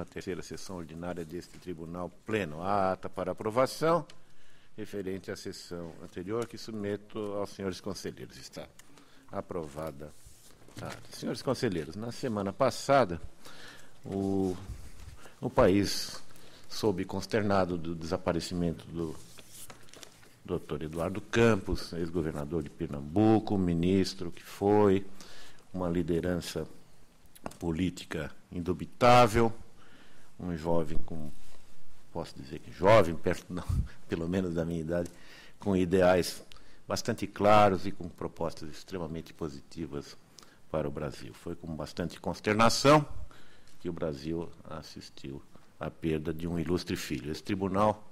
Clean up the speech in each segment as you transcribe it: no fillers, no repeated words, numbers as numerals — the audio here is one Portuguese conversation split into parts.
33ª sessão ordinária deste Tribunal Pleno. A ata para aprovação, referente à sessão anterior, que submeto aos senhores conselheiros. Está aprovada a ata. Senhores conselheiros, na semana passada, o país soube consternado do desaparecimento do Dr. Eduardo Campos, ex-governador de Pernambuco, ministro que foi, uma liderança política indubitável, um jovem posso dizer que jovem, perto, não, pelo menos da minha idade, com ideais bastante claros e com propostas extremamente positivas para o Brasil. Foi com bastante consternação que o Brasil assistiu à perda de um ilustre filho. Esse tribunal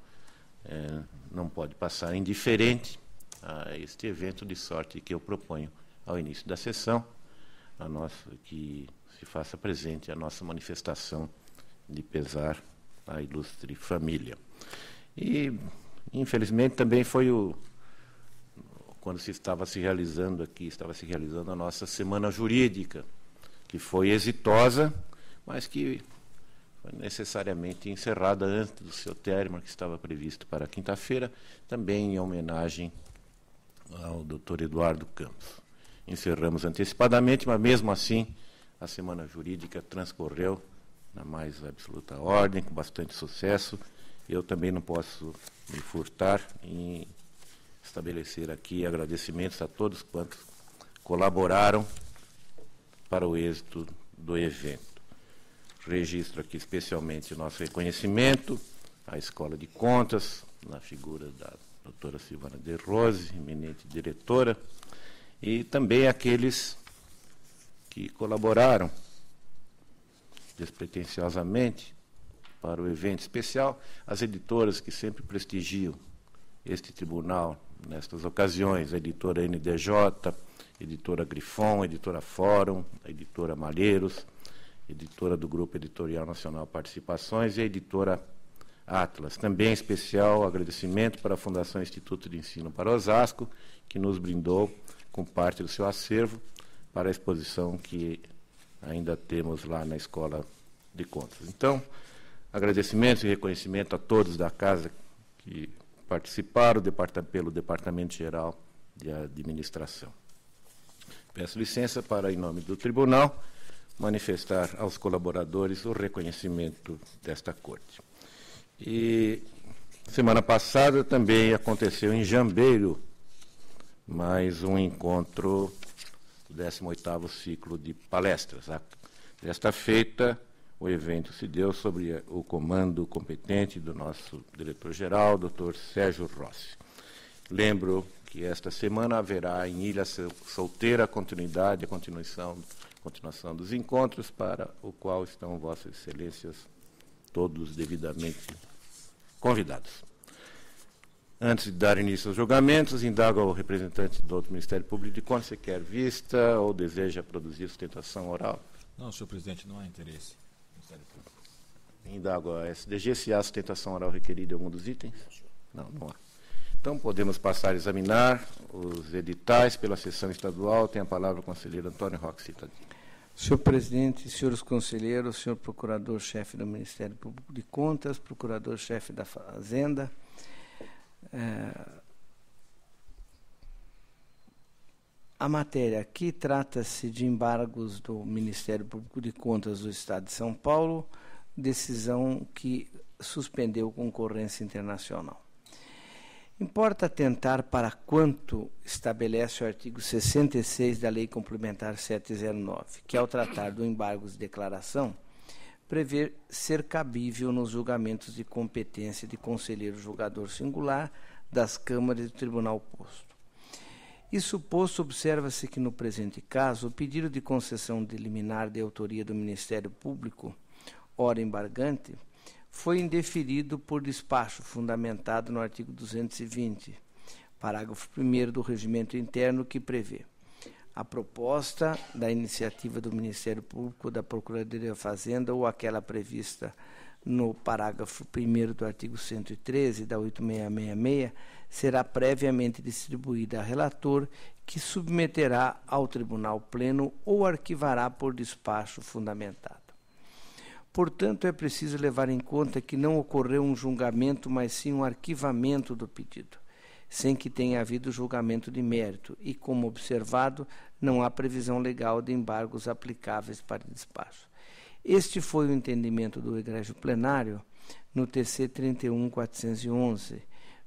não pode passar indiferente a este evento, de sorte que eu proponho, ao início da sessão, que se faça presente a nossa manifestação de pesar à ilustre família. E, infelizmente, também foi quando estava se realizando a nossa semana jurídica, que foi exitosa, mas que foi necessariamente encerrada antes do seu término, que estava previsto para quinta-feira, também em homenagem ao Dr. Eduardo Campos. Encerramos antecipadamente, mas mesmo assim a semana jurídica transcorreu na mais absoluta ordem, com bastante sucesso. Eu também não posso me furtar em estabelecer aqui agradecimentos a todos quantos colaboraram para o êxito do evento. Registro aqui especialmente o nosso reconhecimento à Escola de Contas, na figura da doutora Silvana de Rose, eminente diretora, e também aqueles que colaboraram despretensiosamente para o evento especial, as editoras que sempre prestigiam este tribunal nestas ocasiões, a editora NDJ, a editora Grifon, a editora Fórum, a editora Malheiros, editora do Grupo Editorial Nacional Participações e a editora Atlas. Também especial agradecimento para a Fundação Instituto de Ensino para Osasco, que nos brindou com parte do seu acervo para a exposição que ainda temos lá na Escola de Contas. Então, agradecimentos e reconhecimento a todos da casa que participaram pelo Departamento Geral de Administração. Peço licença para, em nome do Tribunal, manifestar aos colaboradores o reconhecimento desta Corte. E semana passada também aconteceu em Jambeiro mais um encontro do 18º ciclo de palestras. Desta feita, o evento se deu sobre o comando competente do nosso diretor-geral, Dr. Sérgio Rossi. Lembro que esta semana haverá em Ilha Solteira a continuação dos encontros, para o qual estão Vossas Excelências todos devidamente convidados. Antes de dar início aos julgamentos, indago ao representante do outro Ministério Público de Contas se quer vista ou deseja produzir sustentação oral. Não, senhor presidente, não há interesse. Ministério Público. Indago a SDG se há sustentação oral requerida em algum dos itens. Não, não há. Então, podemos passar a examinar os editais pela sessão estadual. Tem a palavra o conselheiro Antônio Roque Citadini. Senhor presidente, senhores conselheiros, senhor procurador-chefe do Ministério Público de Contas, procurador-chefe da Fazenda, a matéria aqui trata-se de embargos do Ministério Público de Contas do Estado de São Paulo, decisão que suspendeu concorrência internacional. Importa atentar para quanto estabelece o artigo 66 da Lei Complementar 709, que, ao tratar do embargo de declaração, prevê ser cabível nos julgamentos de competência de conselheiro julgador singular das câmaras e do tribunal posto. Isso posto, observa-se que, no presente caso, o pedido de concessão de liminar de autoria do Ministério Público, ora embargante, foi indeferido por despacho fundamentado no artigo 220, parágrafo 1º do Regimento Interno, que prevê: a proposta da iniciativa do Ministério Público, da Procuradoria da Fazenda ou aquela prevista no parágrafo 1º do artigo 113 da 8666 será previamente distribuída a relator, que submeterá ao Tribunal Pleno ou arquivará por despacho fundamentado. Portanto, é preciso levar em conta que não ocorreu um julgamento, mas sim um arquivamento do pedido, sem que tenha havido julgamento de mérito e, como observado, não há previsão legal de embargos aplicáveis para despacho. Este foi o entendimento do egrégio plenário no TC 31.411,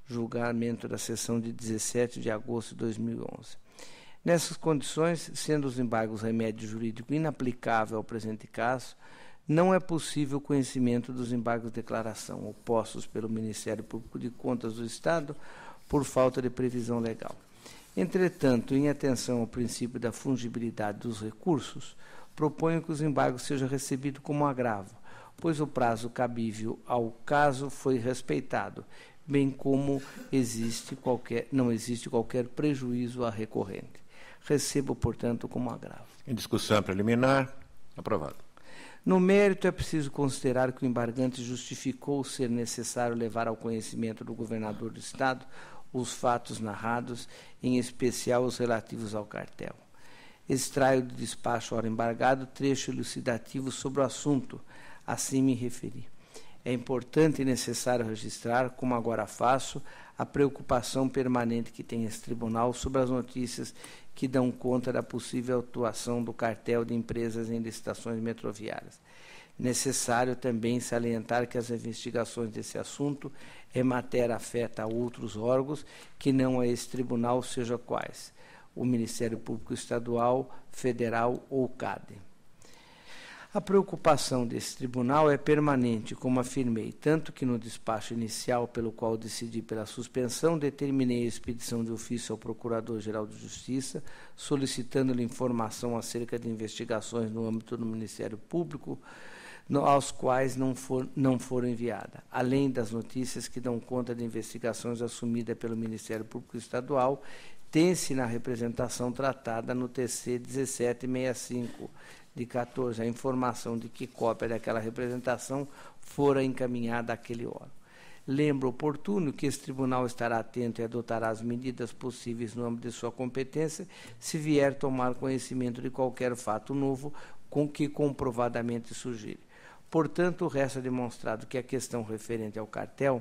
julgamento da sessão de 17 de agosto de 2011. Nessas condições, sendo os embargos remédio jurídico inaplicável ao presente caso, não é possível o conhecimento dos embargos de declaração opostos pelo Ministério Público de Contas do Estado por falta de previsão legal. Entretanto, em atenção ao princípio da fungibilidade dos recursos, proponho que os embargos sejam recebidos como agravo, pois o prazo cabível ao caso foi respeitado, bem como não existe qualquer prejuízo à recorrente. Recebo, portanto, como agravo. Em discussão preliminar, aprovado. No mérito, é preciso considerar que o embargante justificou ser necessário levar ao conhecimento do governador do Estado os fatos narrados, em especial os relativos ao cartel. Extraio do despacho ora embargado trecho elucidativo sobre o assunto, assim me referi. É importante e necessário registrar, como agora faço, a preocupação permanente que tem esse tribunal sobre as notícias que dão conta da possível atuação do cartel de empresas em licitações metroviárias. Necessário também salientar que as investigações desse assunto é matéria afeta a outros órgãos que não a esse tribunal, seja quais, o Ministério Público Estadual, Federal ou CADE. A preocupação desse tribunal é permanente, como afirmei, tanto que no despacho inicial pelo qual decidi pela suspensão, determinei a expedição de ofício ao Procurador-Geral de Justiça, solicitando-lhe informação acerca de investigações no âmbito do Ministério Público, aos quais não foram enviadas, além das notícias que dão conta de investigações assumidas pelo Ministério Público Estadual, tem-se na representação tratada no TC 1765, de 14, a informação de que cópia daquela representação fora encaminhada àquele órgão. Lembro oportuno que esse tribunal estará atento e adotará as medidas possíveis no âmbito de sua competência, se vier tomar conhecimento de qualquer fato novo com que comprovadamente surgir. Portanto, resta demonstrado que a questão referente ao cartel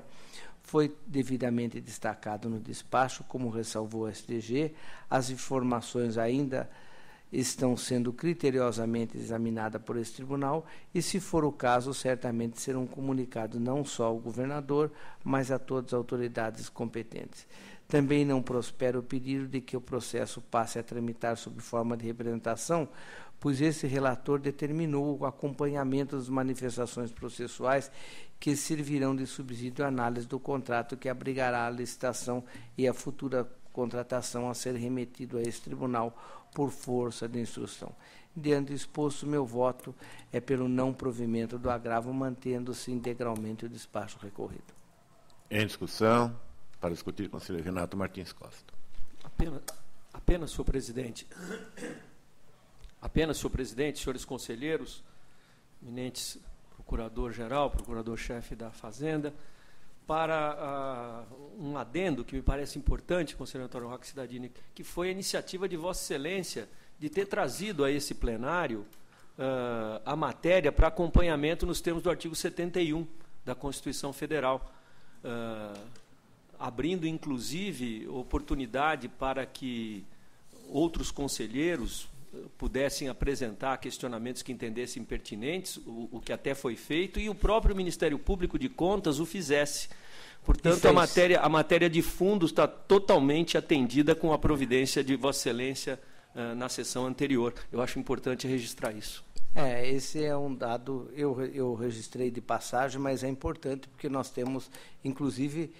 foi devidamente destacado no despacho, como ressalvou o STG, as informações ainda estão sendo criteriosamente examinadas por esse tribunal e, se for o caso, certamente serão comunicados não só ao governador, mas a todas as autoridades competentes. Também não prospera o pedido de que o processo passe a tramitar sob forma de representação, pois esse relator determinou o acompanhamento das manifestações processuais que servirão de subsídio à análise do contrato que abrigará a licitação e a futura contratação a ser remetido a esse tribunal por força de instrução. Diante do exposto, meu voto é pelo não provimento do agravo, mantendo-se integralmente o despacho recorrido. Em discussão, para discutir, conselheiro Renato Martins Costa. Apenas, senhor presidente. Apenas, senhor presidente, senhores conselheiros, eminentes procurador-geral, procurador-chefe da Fazenda, para um adendo que me parece importante, conselheiro Antônio Roque Cidadini, que foi a iniciativa de Vossa Excelência de ter trazido a esse plenário a matéria para acompanhamento nos termos do artigo 71 da Constituição Federal, abrindo, inclusive, oportunidade para que outros conselheiros pudessem apresentar questionamentos que entendessem pertinentes, o que até foi feito, e o próprio Ministério Público de Contas o fizesse. Portanto, a matéria de fundo está totalmente atendida com a providência de Vossa Excelência na sessão anterior. Eu acho importante registrar isso. Esse é um dado, eu registrei de passagem, mas é importante porque nós temos, inclusive,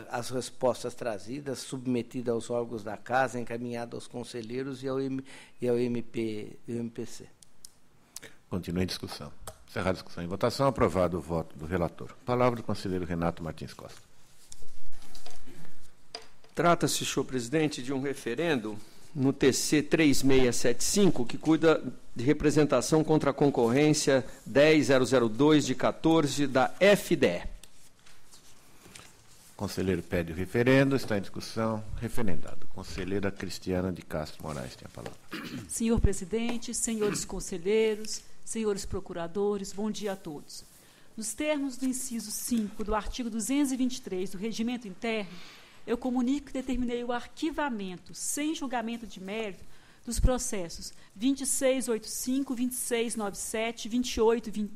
as respostas trazidas, submetidas aos órgãos da Casa, encaminhadas aos conselheiros e ao MPC. Continua em discussão. Encerrada a discussão em votação, aprovado o voto do relator. Palavra do conselheiro Renato Martins Costa. Trata-se, senhor presidente, de um referendo no TC 3675, que cuida de representação contra a concorrência 10002 de 14 da FDE. O conselheiro pede o referendo, está em discussão, referendado. Conselheira Cristiana de Castro Moraes tem a palavra. Senhor presidente, senhores conselheiros, senhores procuradores, bom dia a todos. Nos termos do inciso 5 do artigo 223 do Regimento Interno, eu comunico que determinei o arquivamento, sem julgamento de mérito, dos processos 2685, 2697, 2821,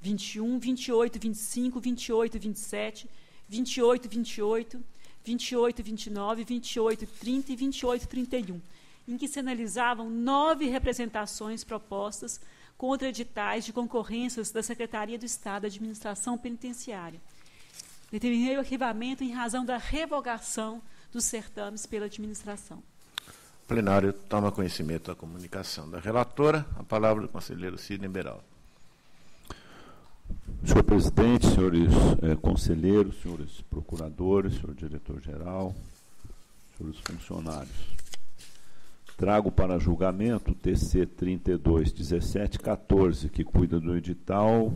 2825, 2827, 2828, 2829, 2830 e 2831, em que se analisavam 9 representações propostas contra editais de concorrências da Secretaria do Estado da Administração Penitenciária. Determinei o arquivamento em razão da revogação dos certames pela administração. O plenário toma conhecimento da comunicação da relatora. A palavra do conselheiro Sidney Beraldo. Senhor presidente, senhores conselheiros, senhores procuradores, senhor diretor-geral, senhores funcionários. Trago para julgamento o TC 32.17.14, que cuida do edital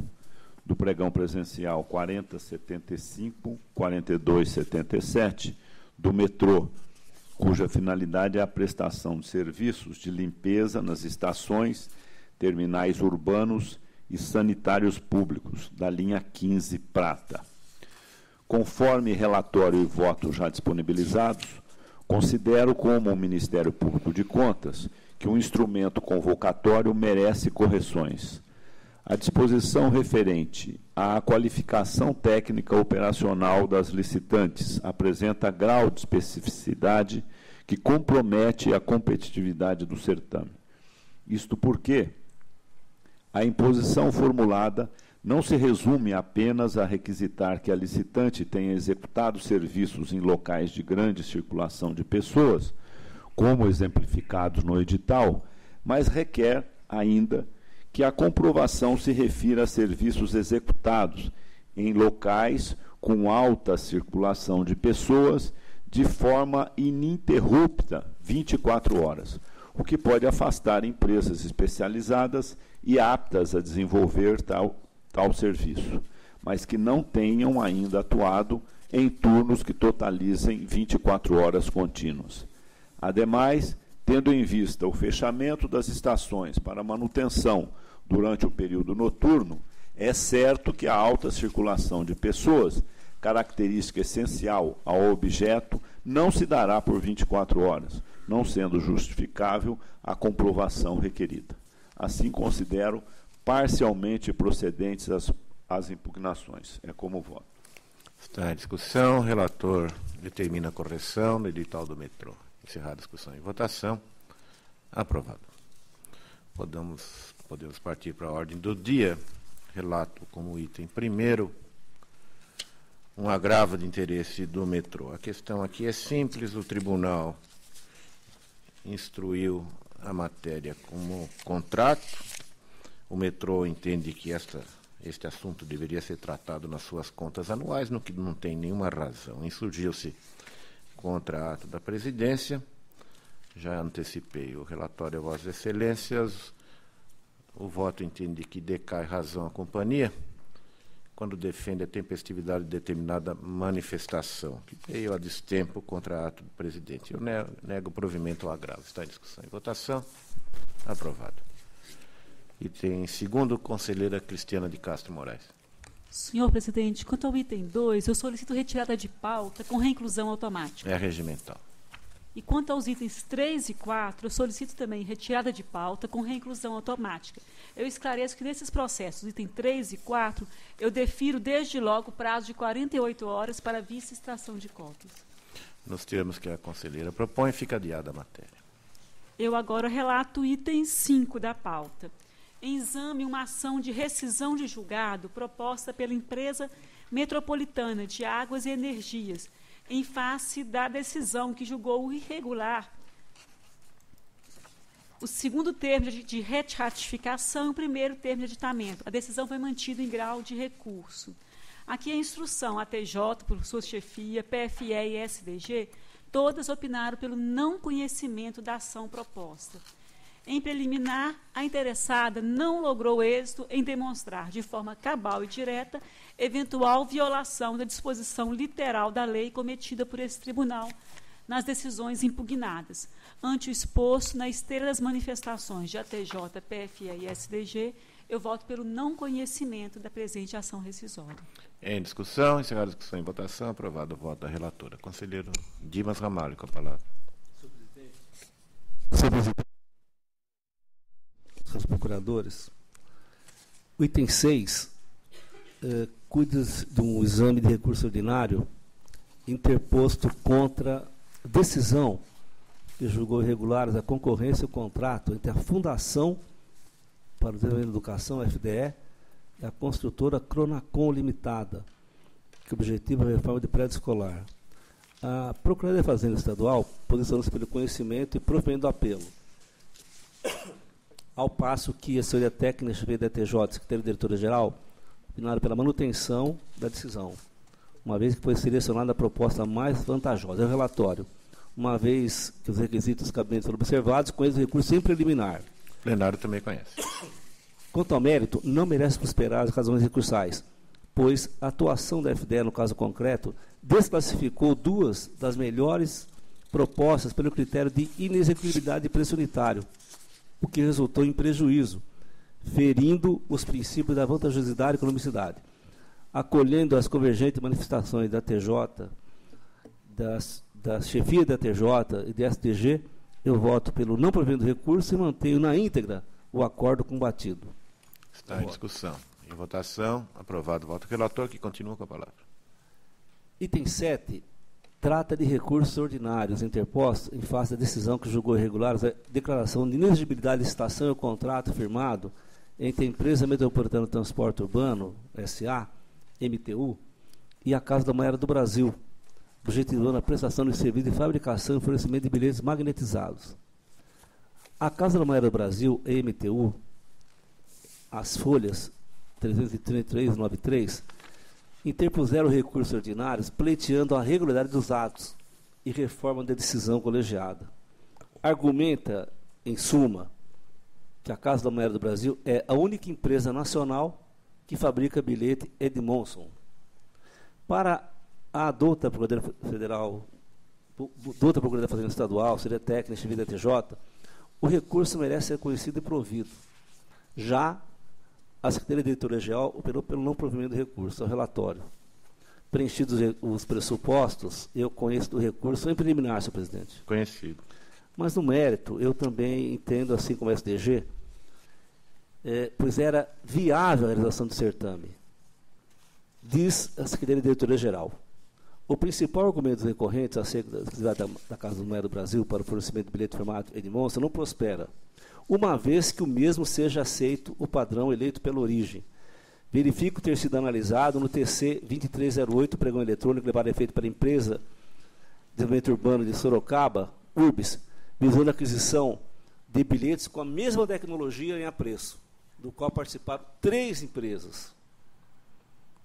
do pregão presencial 4075, 4277 do metrô, cuja finalidade é a prestação de serviços de limpeza nas estações, terminais urbanos e sanitários públicos da linha 15 Prata. Conforme relatório e voto já disponibilizados, considero como o Ministério Público de Contas que um instrumento convocatório merece correções. A disposição referente à qualificação técnica operacional das licitantes apresenta grau de especificidade que compromete a competitividade do certame. Isto porque a imposição formulada não se resume apenas a requisitar que a licitante tenha executado serviços em locais de grande circulação de pessoas, como exemplificados no edital, mas requer ainda que a comprovação se refira a serviços executados em locais com alta circulação de pessoas de forma ininterrupta, 24 horas, o que pode afastar empresas especializadas e aptas a desenvolver tal serviço, mas que não tenham ainda atuado em turnos que totalizem 24 horas contínuas. Ademais, tendo em vista o fechamento das estações para manutenção durante o período noturno, é certo que a alta circulação de pessoas, característica essencial ao objeto, não se dará por 24 horas, não sendo justificável a comprovação requerida. Assim, considero parcialmente procedentes as impugnações. É como voto. Está em discussão. O relator determina a correção do edital do metrô. Encerrada a discussão e votação. Aprovado. Podemos partir para a ordem do dia. Relato como item primeiro um agravo de interesse do metrô. A questão aqui é simples. O tribunal instruiu a matéria como contrato. O metrô entende que este assunto deveria ser tratado nas suas contas anuais, no que não tem nenhuma razão. Insurgiu-se contra ato da presidência. Já antecipei o relatório a Vossas Excelências. O voto entende que decai razão à companhia quando defende a tempestividade de determinada manifestação, que veio a destempo contra ato do presidente. Eu nego o provimento ao agravo. Está em discussão e votação. Aprovado. Item segundo, conselheira Cristiana de Castro Moraes. Senhor presidente, quanto ao item 2, eu solicito retirada de pauta com reinclusão automática. É regimental. E quanto aos itens 3 e 4, eu solicito também retirada de pauta com reinclusão automática. Eu esclareço que nesses processos, item 3 e 4, eu defiro desde logo o prazo de 48 horas para vista-extração de cotas. Nos termos que a conselheira propõe, fica adiada a matéria. Eu agora relato o item 5 da pauta. Em exame, uma ação de rescisão de julgado proposta pela empresa metropolitana de Águas e Energias, em face da decisão que julgou irregular o segundo termo de retificação e o primeiro termo de aditamento. A decisão foi mantida em grau de recurso. Aqui a instrução, a TJ, por sua chefia, PFE e SDG, todas opinaram pelo não conhecimento da ação proposta. Em preliminar, a interessada não logrou êxito em demonstrar, de forma cabal e direta, eventual violação da disposição literal da lei cometida por esse tribunal nas decisões impugnadas, ante o exposto na esteira das manifestações de ATJ, PFE e SDG, eu voto pelo não conhecimento da presente ação rescisória. Em discussão, encerrada a discussão em votação, aprovado o voto da relatora. Conselheiro Dimas Ramalho, com a palavra. Senhor presidente, senhores procuradores, o item 6 cuida de um exame de recurso ordinário interposto contra decisão que julgou irregulares a concorrência e o contrato entre a Fundação para o Desenvolvimento da Educação, FDE, e a construtora Cronacom Limitada, que objetiva a reforma de prédio escolar. A Procuradoria da Fazenda Estadual posiciona-se pelo conhecimento e provendo apelo, ao passo que a Assessoria Técnica chefe da TJ, Secretaria Diretora-Geral, opinaram pela manutenção da decisão, uma vez que foi selecionada a proposta mais vantajosa. É o relatório, uma vez que os requisitos dos gabinetes foram observados, com esse recurso em preliminar. O plenário também conhece. Quanto ao mérito, não merece prosperar as razões recursais, pois a atuação da FDE, no caso concreto, desclassificou duas das melhores propostas pelo critério de inexequibilidade de preço unitário, o que resultou em prejuízo, ferindo os princípios da vantajosidade e economicidade. Acolhendo as convergentes manifestações da TJ, da chefia da TJ e da STG, eu voto pelo não provimento do recurso e mantenho na íntegra o acordo combatido. Está em discussão. Em votação, aprovado o voto do relator, que continua com a palavra. Item 7 trata de recursos ordinários interpostos em face da decisão que julgou irregulares a declaração de inexigibilidade de licitação e o contrato firmado entre a Empresa Metropolitana de Transporte Urbano, SA, MTU, e a Casa da Moeda do Brasil, objetivando a prestação de serviço de fabricação e fornecimento de bilhetes magnetizados. A Casa da Moeda do Brasil, MTU, as folhas 333-93, interpuseram recursos ordinários pleiteando a regularidade dos atos e reforma da decisão colegiada. Argumenta, em suma, que a Casa da Moeda do Brasil é a única empresa nacional que fabrica bilhete Edmondson. Para a douta Procuradoria Federal, douta Procuradoria da Fazenda Estadual, Secretaria Técnica e da TJ, o recurso merece ser conhecido e provido. Já a Secretaria Diretora-Geral operou pelo não provimento do recurso, ao relatório. Preenchidos os pressupostos, eu conheço do recurso em preliminar, senhor presidente. Conhecido. Mas no mérito, eu também entendo, assim como a SDG, pois era viável a realização do certame. Diz a Secretaria Diretora-Geral. O principal argumento dos recorrentes acerca da Casa da Moeda do Brasil para o fornecimento de bilhete formato Edmondson não prospera, uma vez que o mesmo seja aceito o padrão eleito pela origem. Verifico ter sido analisado no TC 2308, pregão eletrônico levado a efeito pela Empresa de Desenvolvimento Urbano de Sorocaba, URBS, visando a aquisição de bilhetes com a mesma tecnologia em apreço, do qual participaram 3 empresas.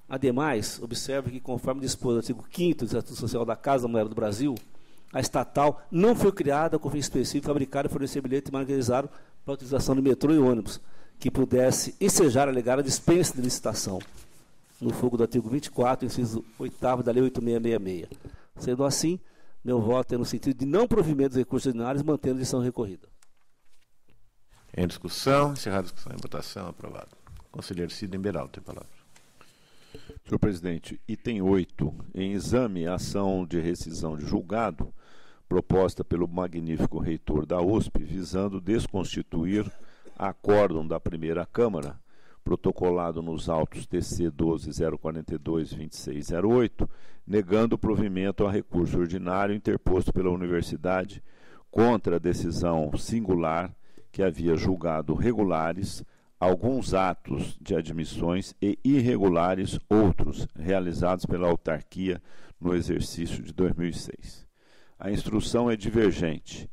Ademais, observe que, conforme dispôs o artigo 5º do Estatuto Social da Casa da Moeda do Brasil, a estatal não foi criada com fim específico de fabricar e fornecer bilhete magnetizado para a utilização de metrô e ônibus, que pudesse ensejar a alegada dispensa de licitação, no fogo do artigo 24, inciso 8º da Lei 8666. Sendo assim, meu voto é no sentido de não provimento dos recursos ordinários, mantendo a decisão recorrida. Em discussão, encerrada a discussão em votação, aprovado. Conselheiro Sidney Beraldo, tem a palavra. Senhor presidente, item 8, em exame a ação de rescisão de julgado, proposta pelo magnífico reitor da USP, visando desconstituir acórdão da primeira Câmara, protocolado nos autos TC 12.042.2608, negando o provimento a recurso ordinário interposto pela Universidade contra a decisão singular que havia julgado regulares alguns atos de admissões e irregulares outros realizados pela autarquia no exercício de 2006. A instrução é divergente.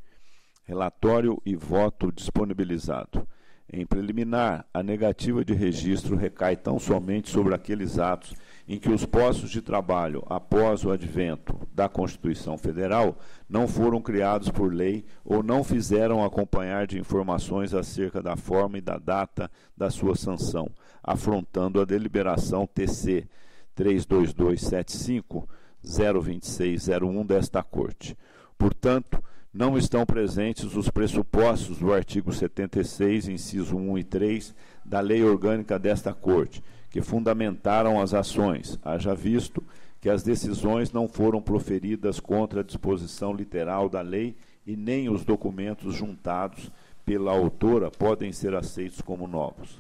Relatório e voto disponibilizado. Em preliminar, a negativa de registro recai tão somente sobre aqueles atos em que os postos de trabalho, após o advento da Constituição Federal, não foram criados por lei ou não fizeram acompanhar de informações acerca da forma e da data da sua sanção, afrontando a deliberação TC 32275-02601 desta Corte. Portanto, não estão presentes os pressupostos do artigo 76, inciso 1 e 3, da Lei Orgânica desta Corte, que fundamentaram as ações, haja visto que as decisões não foram proferidas contra a disposição literal da lei e nem os documentos juntados pela autora podem ser aceitos como novos.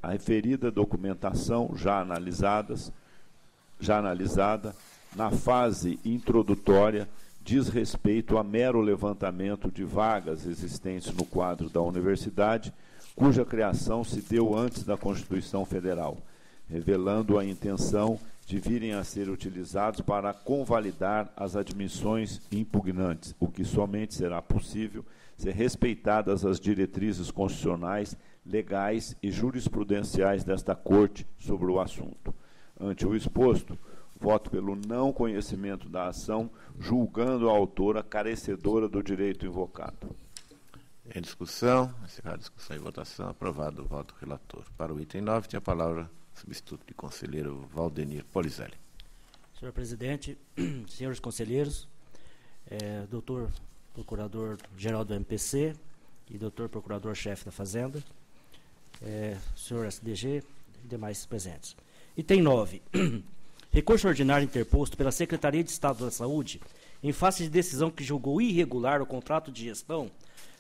A referida documentação já analisada, na fase introdutória, diz respeito a mero levantamento de vagas existentes no quadro da universidade, cuja criação se deu antes da Constituição Federal, revelando a intenção de virem a ser utilizados para convalidar as admissões impugnantes, o que somente será possível se respeitadas as diretrizes constitucionais, legais e jurisprudenciais desta Corte sobre o assunto. Ante o exposto, voto pelo não conhecimento da ação, julgando a autora carecedora do direito invocado. Em discussão, encerrada a discussão e votação, aprovado o voto do relator. Para o item 9, tem a palavra o substituto de conselheiro Valdenir Polizelli. Senhor presidente, senhores conselheiros, doutor procurador-geral do MPC e doutor procurador-chefe da Fazenda, senhor SDG e demais presentes. Item 9. Recurso ordinário interposto pela Secretaria de Estado da Saúde em face de decisão que julgou irregular o contrato de gestão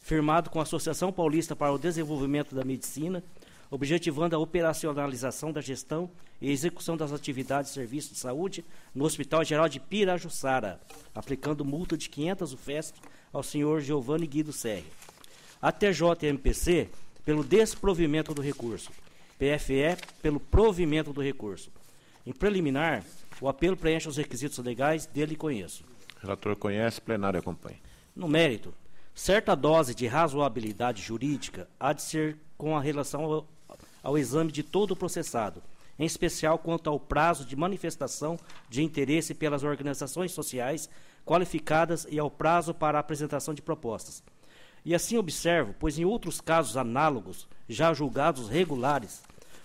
firmado com a Associação Paulista para o Desenvolvimento da Medicina, objetivando a operacionalização da gestão e execução das atividades e serviços de saúde no Hospital Geral de Pirajussara, aplicando multa de 500 UFESP ao senhor Giovanni Guido Serri. A TJ e MPC, pelo desprovimento do recurso. PFE, pelo provimento do recurso. Em preliminar, o apelo preenche os requisitos legais dele conheço. O relator conhece, plenário acompanha. No mérito, certa dose de razoabilidade jurídica há de ser com a relação ao exame de todo o processado, em especial quanto ao prazo de manifestação de interesse pelas organizações sociais qualificadas e ao prazo para a apresentação de propostas. E assim observo, pois em outros casos análogos, já julgados regulares,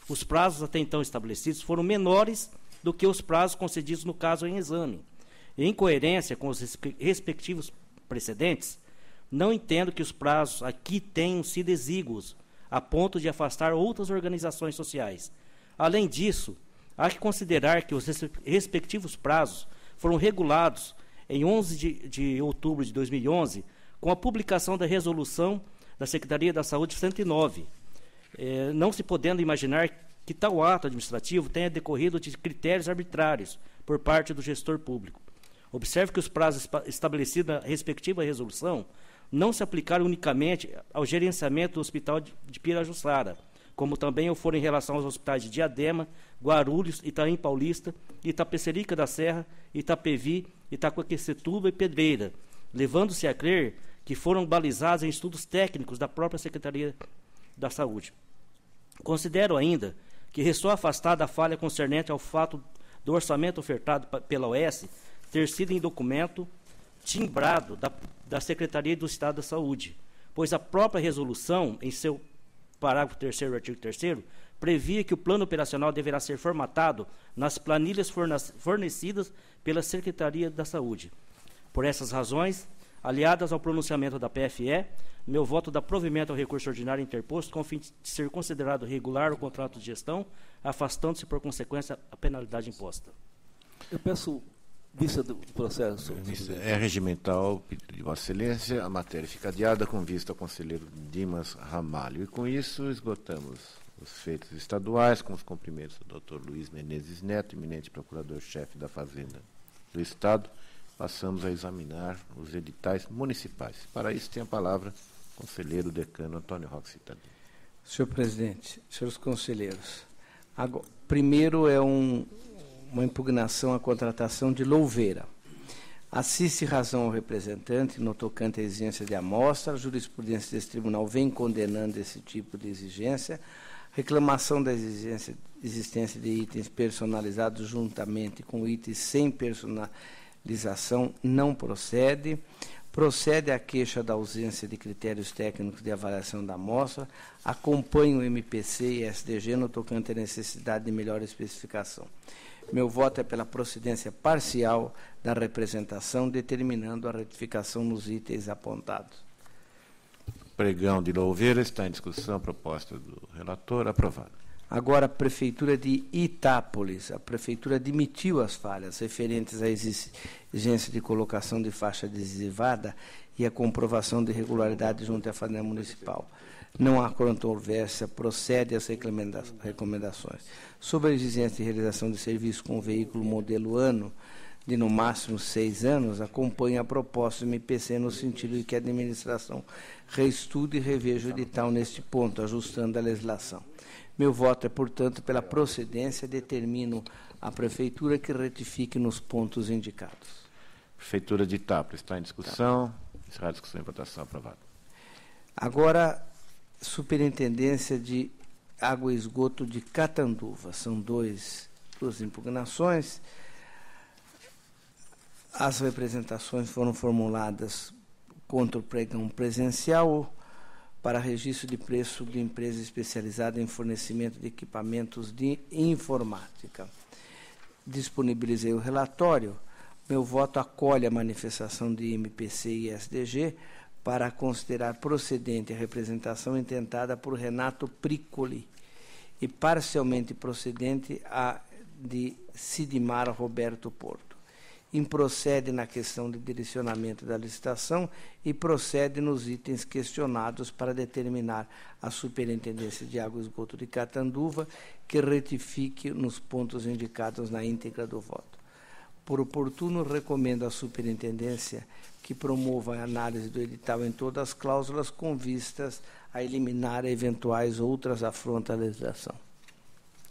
os prazos até então estabelecidos foram menores do que os prazos concedidos no caso em exame. E, em coerência com os respectivos precedentes, não entendo que os prazos aqui tenham sido exíguos, a ponto de afastar outras organizações sociais. Além disso, há que considerar que os respectivos prazos foram regulados em 11 de outubro de 2011, com a publicação da resolução da Secretaria da Saúde 109, não se podendo imaginar que tal ato administrativo tenha decorrido de critérios arbitrários por parte do gestor público. Observe que os prazos estabelecidos na respectiva resolução não se aplicaram unicamente ao gerenciamento do Hospital de Pirajussara, como também o foram em relação aos hospitais de Diadema, Guarulhos, Itaim Paulista, Itapecerica da Serra, Itapevi, Itacoaquecetuba e Pedreira, levando-se a crer que foram balizados em estudos técnicos da própria Secretaria da Saúde. Considero ainda que restou afastada a falha concernente ao fato do orçamento ofertado pela OS ter sido em documento timbrado da Secretaria do Estado da Saúde, pois a própria resolução, em seu parágrafo 3º do artigo 3º, previa que o plano operacional deverá ser formatado nas planilhas fornecidas pela Secretaria da Saúde. Por essas razões, aliadas ao pronunciamento da PFE, meu voto dá provimento ao recurso ordinário interposto com o fim de ser considerado regular o contrato de gestão, afastando-se por consequência a penalidade imposta. Eu peço vista do processo. É regimental, pedido de Vossa Excelência, a matéria fica adiada com vista ao conselheiro Dimas Ramalho. E com isso esgotamos os feitos estaduais, com os cumprimentos do Dr. Luiz Menezes Neto, eminente procurador-chefe da Fazenda do Estado. Passamos a examinar os editais municipais. Para isso tem a palavra o conselheiro decano Antônio Roque Citadini. Senhor presidente, senhores conselheiros, primeiro é uma impugnação à contratação de Louveira. Assiste razão ao representante no tocante à exigência de amostra, a jurisprudência desse tribunal vem condenando esse tipo de exigência, reclamação da existência de itens personalizados juntamente com itens sem personalização não procede. Procede a queixa da ausência de critérios técnicos de avaliação da amostra, acompanha o MPC e SDG no tocante à necessidade de melhor especificação. Meu voto é pela procedência parcial da representação, determinando a retificação nos itens apontados. Pregão de Louveira está em discussão. Proposta do relator. Aprovado. Agora, a Prefeitura de Itápolis. A Prefeitura admitiu as falhas referentes à exigência de colocação de faixa adesivada e a comprovação de regularidade junto à Fazenda Municipal. Não há controvérsia, procede às recomendações. Sobre a exigência de realização de serviço com veículo modelo ano, de no máximo 6 anos, acompanha a proposta do MPC no sentido de que a administração reestude e reveja o edital neste ponto, ajustando a legislação. Meu voto é, portanto, pela procedência, determino à Prefeitura que retifique nos pontos indicados. Prefeitura de Itápolis está em discussão. Encerrada a discussão e votação. Aprovado. Agora, Superintendência de Água e Esgoto de Catanduva. São duas impugnações. As representações foram formuladas contra o pregão presencial para registro de preço de empresa especializada em fornecimento de equipamentos de informática. Disponibilizei o relatório. Meu voto acolhe a manifestação de MPC e SDG para considerar procedente a representação intentada por Renato Pricoli e parcialmente procedente a de Sidmar Roberto Porto. Improcede na questão de direcionamento da licitação e procede nos itens questionados para determinar a Superintendência de Água e Esgoto de Catanduva que retifique nos pontos indicados na íntegra do voto. Por oportuno, recomendo à Superintendência que promova a análise do edital em todas as cláusulas com vistas a eliminar eventuais outras afrontas à legislação.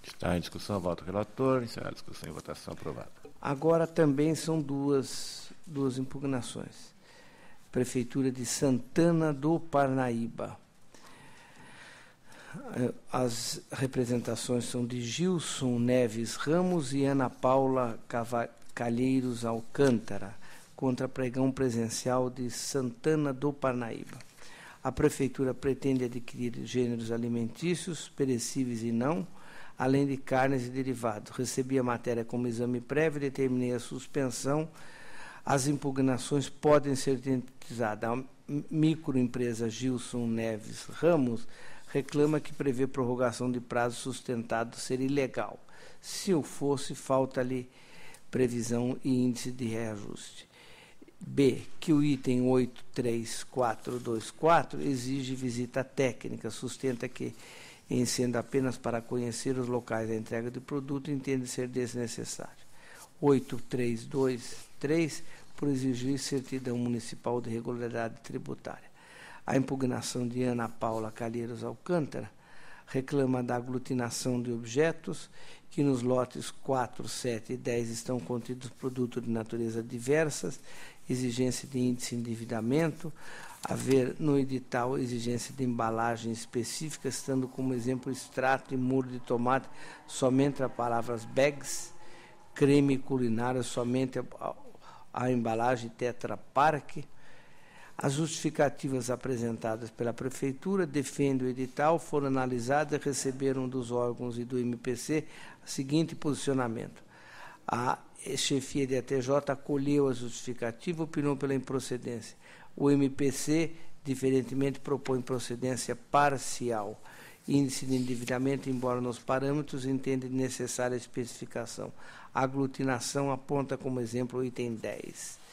Está em discussão. Voto do relator. Encerrada a discussão e votação. Aprovado. Agora também são duas impugnações. Prefeitura de Santana do Parnaíba. As representações são de Gilson Neves Ramos e Ana Paula Calheiros Alcântara, contra pregão presencial de Santana do Parnaíba. A Prefeitura pretende adquirir gêneros alimentícios, perecíveis e não, além de carnes e derivados. Recebi a matéria como exame prévio e determinei a suspensão. As impugnações podem ser sintetizadas. A microempresa Gilson Neves Ramos reclama que prevê prorrogação de prazo sustentado ser ilegal. Se o fosse, falta-lhe previsão e índice de reajuste. B, que o item 83424 exige visita técnica, sustenta que, em sendo apenas para conhecer os locais da entrega de produto, entende ser desnecessário. 8323, por exigir certidão municipal de regularidade tributária. A impugnação de Ana Paula Calheiros Alcântara reclama da aglutinação de objetos que nos lotes 4, 7 e 10 estão contidos produtos de natureza diversas, exigência de índice de endividamento, haver no edital exigência de embalagem específica, estando como exemplo extrato e molho de tomate somente as palavras bags, creme culinário somente a embalagem Tetra Pak. As justificativas apresentadas pela Prefeitura defendem o edital, foram analisadas e receberam dos órgãos e do MPC o seguinte posicionamento. A chefia de ATJ acolheu a justificativa, opinou pela improcedência. O MPC, diferentemente, propõe procedência parcial. Índice de endividamento, embora nos parâmetros, entende necessária especificação. A aglutinação aponta como exemplo o item 10.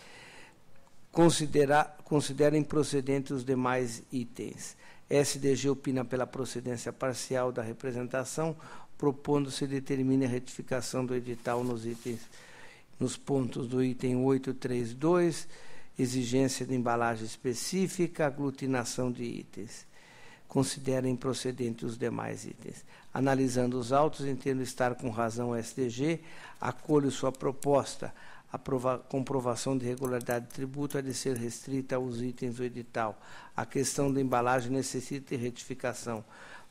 Considera improcedentes os demais itens. SDG opina pela procedência parcial da representação, propondo-se determine a retificação do edital nos pontos do item 832, exigência de embalagem específica, aglutinação de itens. Considera improcedentes os demais itens. Analisando os autos, entendo estar com razão o SDG, acolho sua proposta. A comprovação de regularidade de tributo há de ser restrita aos itens do edital. A questão da embalagem necessita de retificação.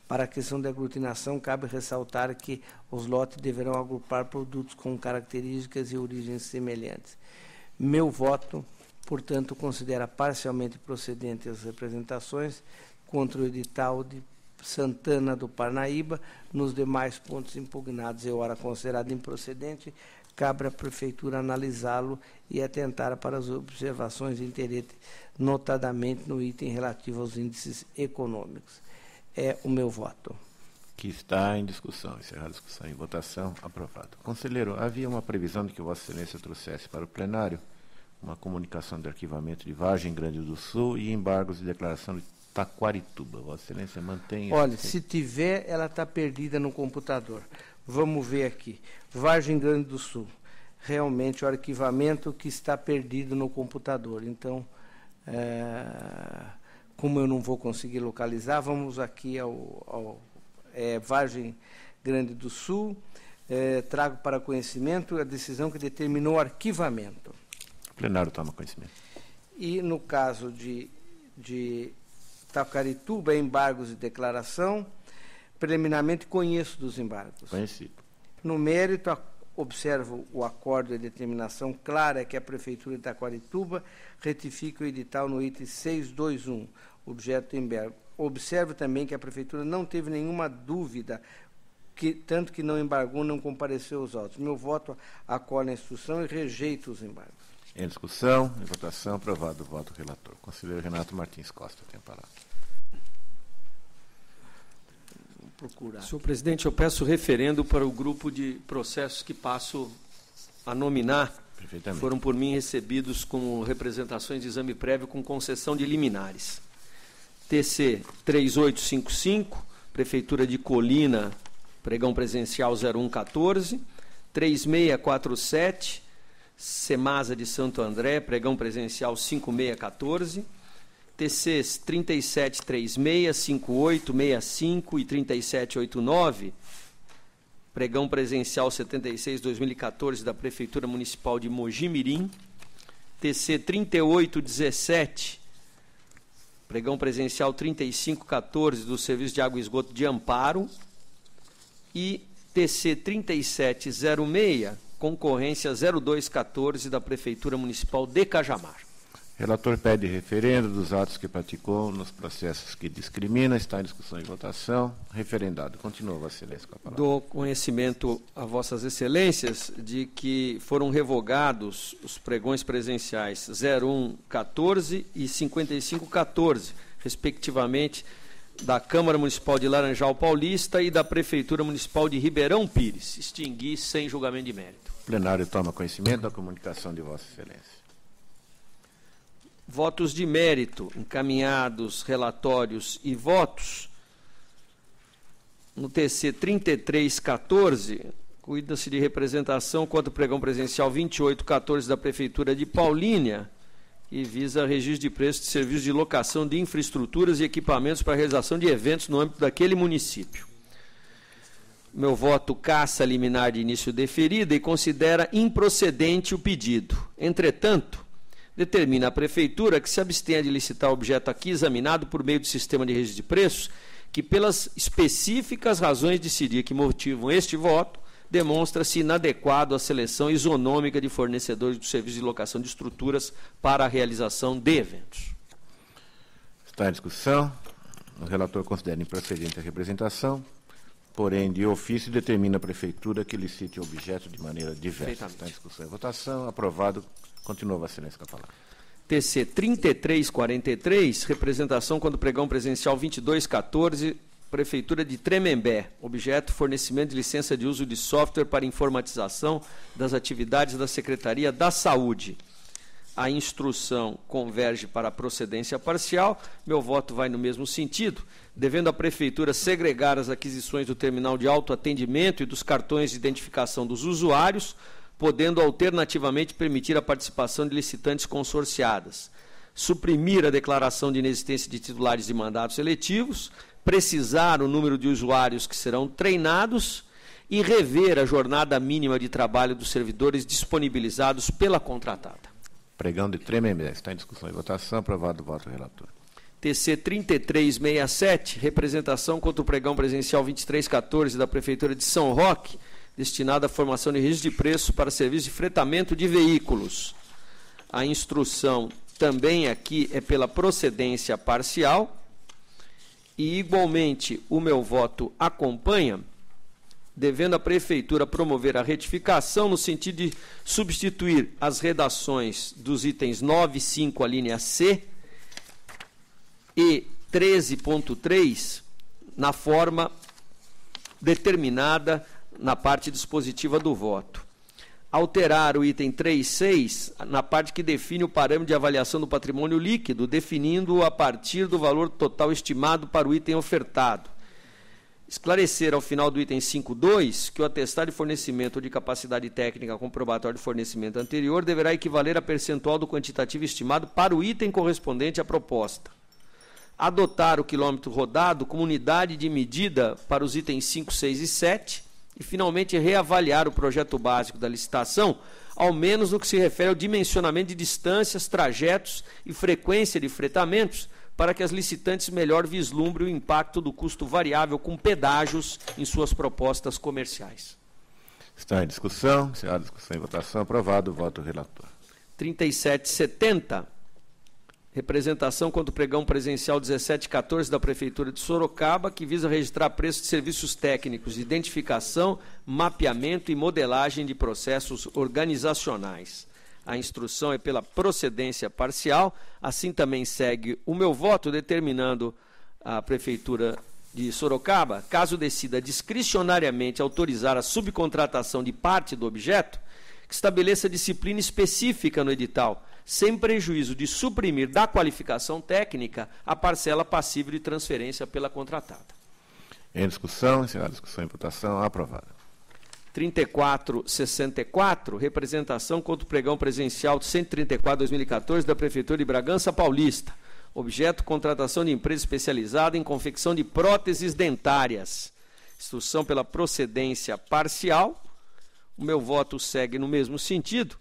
Para a questão da aglutinação, cabe ressaltar que os lotes deverão agrupar produtos com características e origens semelhantes. Meu voto, portanto, considera parcialmente procedente as representações contra o edital de Santana do Parnaíba. Nos demais pontos impugnados e ora considerado improcedente, cabe à Prefeitura analisá-lo e atentar para as observações de interesse, notadamente no item relativo aos índices econômicos. É o meu voto. Que está em discussão. Encerrar a discussão em votação. Aprovado. Conselheiro, havia uma previsão de que Vossa Excelência trouxesse para o plenário uma comunicação de arquivamento de Vargem Grande do Sul e embargos de declaração de Taquarituba. Vossa Excelência mantém... Olha, se tiver, ela está perdida no computador. Vamos ver aqui. Vargem Grande do Sul. Realmente o arquivamento que está perdido no computador. Então, como eu não vou conseguir localizar, vamos aqui ao Vargem Grande do Sul. Trago para conhecimento a decisão que determinou o arquivamento. O plenário toma conhecimento. E no caso de Taquarituba, embargos de declaração, preliminarmente conheço dos embargos. Conhecido. No mérito, observo o acordo e determinação clara que a Prefeitura de Taquarituba retifica o edital no item 621, objeto do embargo. Observo também que a Prefeitura não teve nenhuma dúvida, tanto que não embargou, não compareceu aos autos. Meu voto acolhe a instrução e rejeito os embargos. Em discussão, em votação, aprovado o voto do relator. Conselheiro Renato Martins Costa tem a palavra. Senhor presidente, eu peço referendo para o grupo de processos que passo a nominar. Perfeitamente. Foram por mim recebidos como representações de exame prévio com concessão de liminares. TC 3855, Prefeitura de Colina, pregão presencial 0114. 3647, Semasa de Santo André, pregão presencial 5614. TCs 3736, 5865 e 3789, pregão presencial 76/2014 da Prefeitura Municipal de Mogi-mirim. TC 3817, pregão presencial 3514 do Serviço de Água e Esgoto de Amparo. E TC 3706, concorrência 0214 da Prefeitura Municipal de Cajamar. Relator pede referendo dos atos que praticou nos processos que discrimina. Está em discussão e votação. Referendado. Continua, Vossa Excelência, com a palavra. Dou conhecimento a Vossas Excelências de que foram revogados os pregões presenciais 0114 e 5514, respectivamente, da Câmara Municipal de Laranjal Paulista e da Prefeitura Municipal de Ribeirão Pires. Extingui sem julgamento de mérito. O plenário toma conhecimento da comunicação de Vossa Excelência. Votos de mérito, encaminhados, relatórios e votos. No TC 3314, cuida-se de representação quanto ao pregão presencial 2814 da Prefeitura de Paulínia, e visa registro de preços de serviços de locação de infraestruturas e equipamentos para a realização de eventos no âmbito daquele município. Meu voto caça a liminar de início deferida e considera improcedente o pedido. Entretanto, determina a Prefeitura que se abstenha de licitar o objeto aqui examinado por meio do sistema de registro de preços, que pelas específicas razões decididas que motivam este voto, demonstra-se inadequado à seleção isonômica de fornecedores do serviço de locação de estruturas para a realização de eventos. Está em discussão. O relator considera improcedente a representação, porém, de ofício, determina a Prefeitura que licite o objeto de maneira diversa. Está em discussão e votação. Aprovado. Continua, Vossa Excelência, com a palavra. TC 3343, representação quando pregão presencial 2214, Prefeitura de Tremembé. Objeto, fornecimento de licença de uso de software para informatização das atividades da Secretaria da Saúde. A instrução converge para a procedência parcial. Meu voto vai no mesmo sentido, devendo a Prefeitura segregar as aquisições do terminal de autoatendimento e dos cartões de identificação dos usuários, podendo alternativamente permitir a participação de licitantes consorciadas, suprimir a declaração de inexistência de titulares de mandatos eletivos, precisar o número de usuários que serão treinados e rever a jornada mínima de trabalho dos servidores disponibilizados pela contratada. Pregão de Tremembé. Está em discussão e votação. Aprovado o voto do relator. TC 3367, representação contra o pregão presencial 2314 da Prefeitura de São Roque, destinada à formação de registro de preços para serviço de fretamento de veículos. A instrução também aqui é pela procedência parcial e, igualmente, o meu voto acompanha, devendo a Prefeitura promover a retificação no sentido de substituir as redações dos itens 9 e 5, a linha C, e 13.3, na forma determinada na parte dispositiva do voto. Alterar o item 3.6 na parte que define o parâmetro de avaliação do patrimônio líquido, definindo-o a partir do valor total estimado para o item ofertado. Esclarecer ao final do item 5.2 que o atestado de fornecimento ou de capacidade técnica comprobatório de fornecimento anterior deverá equivaler a percentual do quantitativo estimado para o item correspondente à proposta. Adotar o quilômetro rodado como unidade de medida para os itens 5, 6 e 7 e, finalmente, reavaliar o projeto básico da licitação, ao menos no que se refere ao dimensionamento de distâncias, trajetos e frequência de fretamentos, para que as licitantes melhor vislumbrem o impacto do custo variável com pedágios em suas propostas comerciais. Está em discussão. Encerrada a discussão e votação. Aprovado. O voto do relator. 3770. Representação contra o pregão presencial 1714 da Prefeitura de Sorocaba, que visa registrar preços de serviços técnicos de identificação, mapeamento e modelagem de processos organizacionais. A instrução é pela procedência parcial, assim também segue o meu voto, determinando a Prefeitura de Sorocaba, caso decida discricionariamente autorizar a subcontratação de parte do objeto, que estabeleça disciplina específica no edital, sem prejuízo de suprimir da qualificação técnica a parcela passível de transferência pela contratada. Em discussão. Encerrada a discussão e votação. Aprovado. 3464, representação contra o pregão presencial 134/2014 da Prefeitura de Bragança Paulista. Objeto, contratação de empresa especializada em confecção de próteses dentárias. Instrução pela procedência parcial. O meu voto segue no mesmo sentido,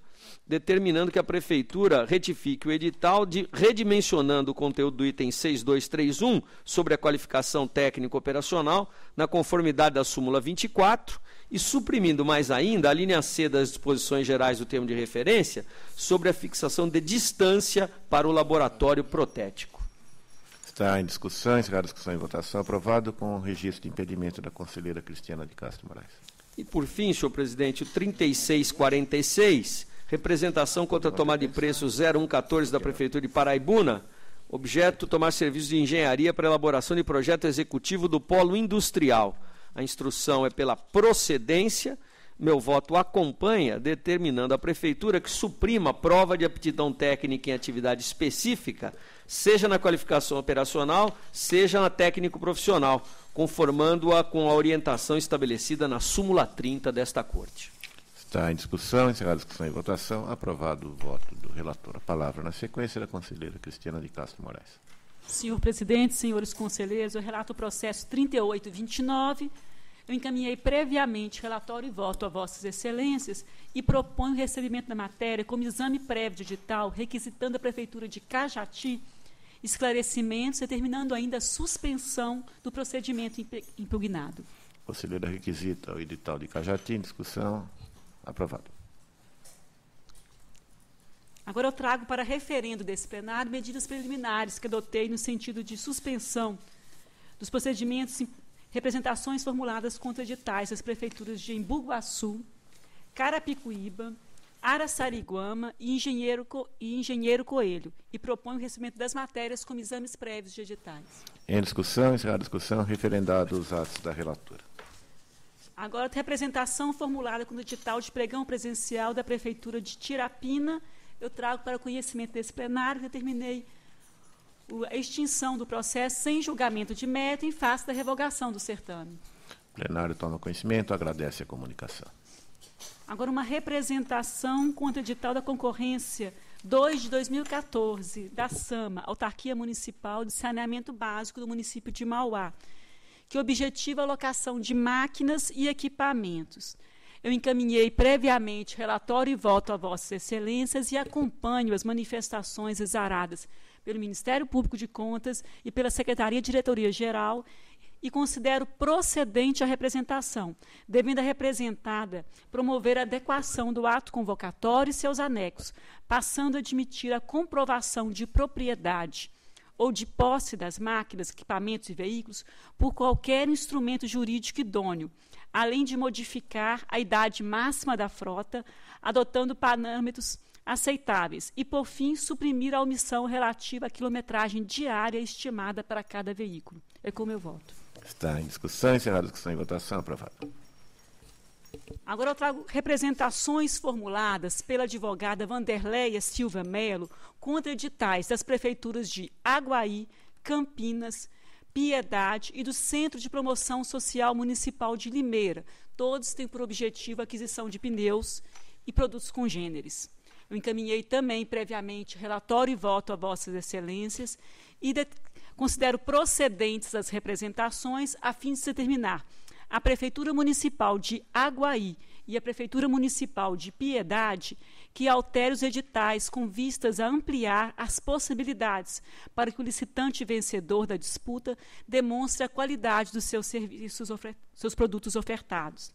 determinando que a Prefeitura retifique o edital redimensionando o conteúdo do item 6231 sobre a qualificação técnico-operacional na conformidade da súmula 24 e suprimindo mais ainda a linha C das disposições gerais do termo de referência sobre a fixação de distância para o laboratório protético. Está em discussão. Encerrada a discussão e votação. Aprovado com o registro de impedimento da conselheira Cristiana de Castro Moraes. E, por fim, senhor presidente, o 3646, representação contra a tomada de preço 0114 da Prefeitura de Paraibuna, objeto, tomar serviços de engenharia para elaboração de projeto executivo do polo industrial. A instrução é pela procedência, meu voto acompanha, determinando a Prefeitura que suprima a prova de aptidão técnica em atividade específica, seja na qualificação operacional, seja na técnico-profissional, conformando-a com a orientação estabelecida na súmula 30 desta Corte. Está em discussão. Encerrada a discussão e votação. Aprovado o voto do relator. A palavra na sequência da conselheira Cristiana de Castro Moraes. Senhor presidente, senhores conselheiros, eu relato o processo 3829. Eu encaminhei previamente relatório e voto a vossas excelências e proponho o recebimento da matéria como exame prévio de edital, requisitando a Prefeitura de Cajati esclarecimentos, determinando ainda a suspensão do procedimento impugnado. Conselheira requisita o edital de Cajati. Em discussão. Aprovado. Agora eu trago para referendo desse plenário medidas preliminares que adotei no sentido de suspensão dos procedimentos e representações formuladas contra editais das prefeituras de Embu Guaçu, Carapicuíba, Araçariguama e Engenheiro Coelho, e proponho o recebimento das matérias como exames prévios de editais. Em discussão. Encerrada a discussão. Referendado os atos da relatora. Agora, a representação formulada com o edital de pregão presencial da Prefeitura de Tirapina, eu trago para conhecimento desse plenário, determinei a extinção do processo sem julgamento de mérito em face da revogação do certame. O plenário toma conhecimento. Agradece a comunicação. Agora, uma representação contra o edital da concorrência 2 de 2014, da SAMA, Autarquia Municipal de Saneamento Básico do município de Mauá, que objetiva a alocação de máquinas e equipamentos. Eu encaminhei previamente relatório e voto a vossas excelências e acompanho as manifestações exaradas pelo Ministério Público de Contas e pela Secretaria de Diretoria Geral e considero procedente a representação, devendo a representada promover a adequação do ato convocatório e seus anexos, passando a admitir a comprovação de propriedade, ou de posse das máquinas, equipamentos e veículos por qualquer instrumento jurídico idôneo, além de modificar a idade máxima da frota, adotando parâmetros aceitáveis e, por fim, suprimir a omissão relativa à quilometragem diária estimada para cada veículo. É como eu voto. Está em discussão, encerrada a discussão e votação, aprovado. Agora eu trago representações formuladas pela advogada Vanderleia Silva Melo contra editais das prefeituras de Aguaí, Campinas, Piedade e do Centro de Promoção Social Municipal de Limeira. Todos têm por objetivo a aquisição de pneus e produtos congêneres. Eu encaminhei também previamente relatório e voto a Vossas Excelências e considero procedentes as representações a fim de se determinar a Prefeitura Municipal de Aguaí e a Prefeitura Municipal de Piedade que altere os editais com vistas a ampliar as possibilidades para que o licitante vencedor da disputa demonstre a qualidade dos seus serviços, seus produtos ofertados.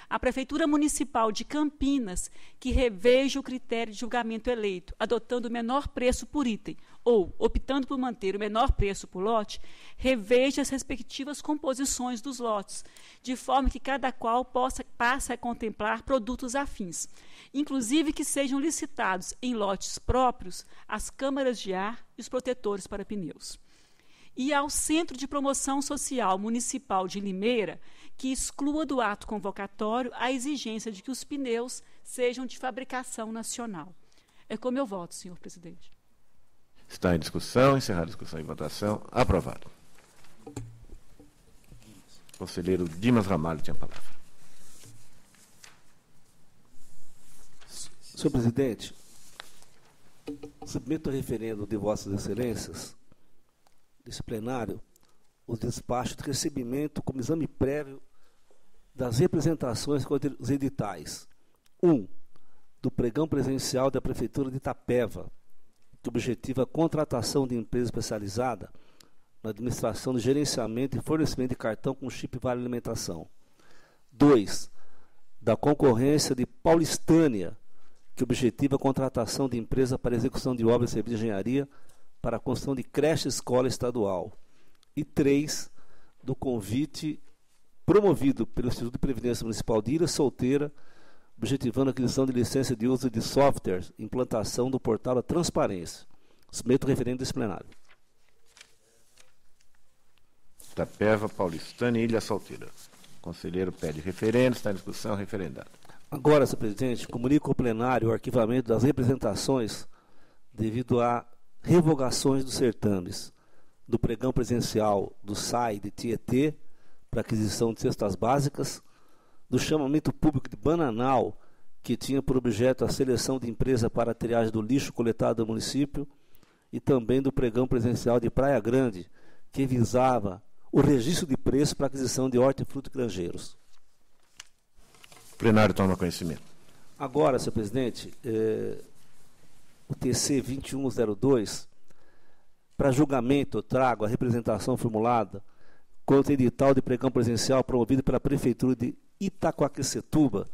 A Prefeitura Municipal de Campinas que reveja o critério de julgamento eleito, adotando o menor preço por item, ou, optando por manter o menor preço por lote, reveja as respectivas composições dos lotes, de forma que cada qual passe a contemplar produtos afins, inclusive que sejam licitados em lotes próprios as câmaras de ar e os protetores para pneus. E ao Centro de Promoção Social Municipal de Limeira, que exclua do ato convocatório a exigência de que os pneus sejam de fabricação nacional. É como eu voto, senhor presidente. Está em discussão, encerrada a discussão e votação, aprovado. Conselheiro Dimas Ramalho tem a palavra. Senhor presidente, submeto ao referendo de Vossas Excelências, desse plenário, o despacho de recebimento como exame prévio das representações contra os editais. 1. Do pregão presencial da Prefeitura de Itapeva, que objetiva a contratação de empresa especializada na administração de gerenciamento e fornecimento de cartão com chip Vale Alimentação. 2. Da concorrência de Paulistânia, que objetiva a contratação de empresa para execução de obras e serviços de engenharia para a construção de creche escola estadual. E 3, do convite promovido pelo Instituto de Previdência Municipal de Ilha Solteira, objetivando a aquisição de licença de uso de softwares, implantação do portal da transparência. Submeto o referendo desse plenário. Itapeva, Paulistânia e Ilha Solteira. O conselheiro pede referendo, está em discussão, referendado. Agora, senhor presidente, comunico ao plenário o arquivamento das representações devido a revogações dos certames do pregão presencial do SAI de Tietê para aquisição de cestas básicas, do chamamento público de Bananal, que tinha por objeto a seleção de empresa para a triagem do lixo coletado do município, e também do pregão presencial de Praia Grande, que visava o registro de preço para aquisição de hortifruti granjeiros. O plenário toma conhecimento. Agora, senhor presidente, o TC 2102, para julgamento, eu trago a representação formulada contra o edital de pregão presencial promovido pela Prefeitura de Itaquaquecetuba,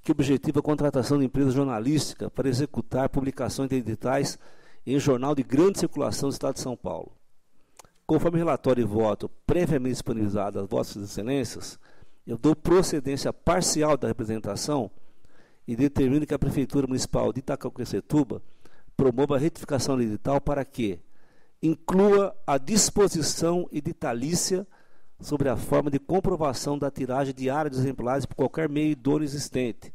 que objetiva a contratação de empresa jornalística para executar publicações de editais em jornal de grande circulação do Estado de São Paulo. Conforme relatório e voto previamente disponibilizado às Vossas Excelências, eu dou procedência parcial da representação e determino que a Prefeitura Municipal de Itaquaquecetuba promova a retificação do edital para que inclua a disposição editalícia sobre a forma de comprovação da tiragem diária de exemplares por qualquer meio idôneo existente,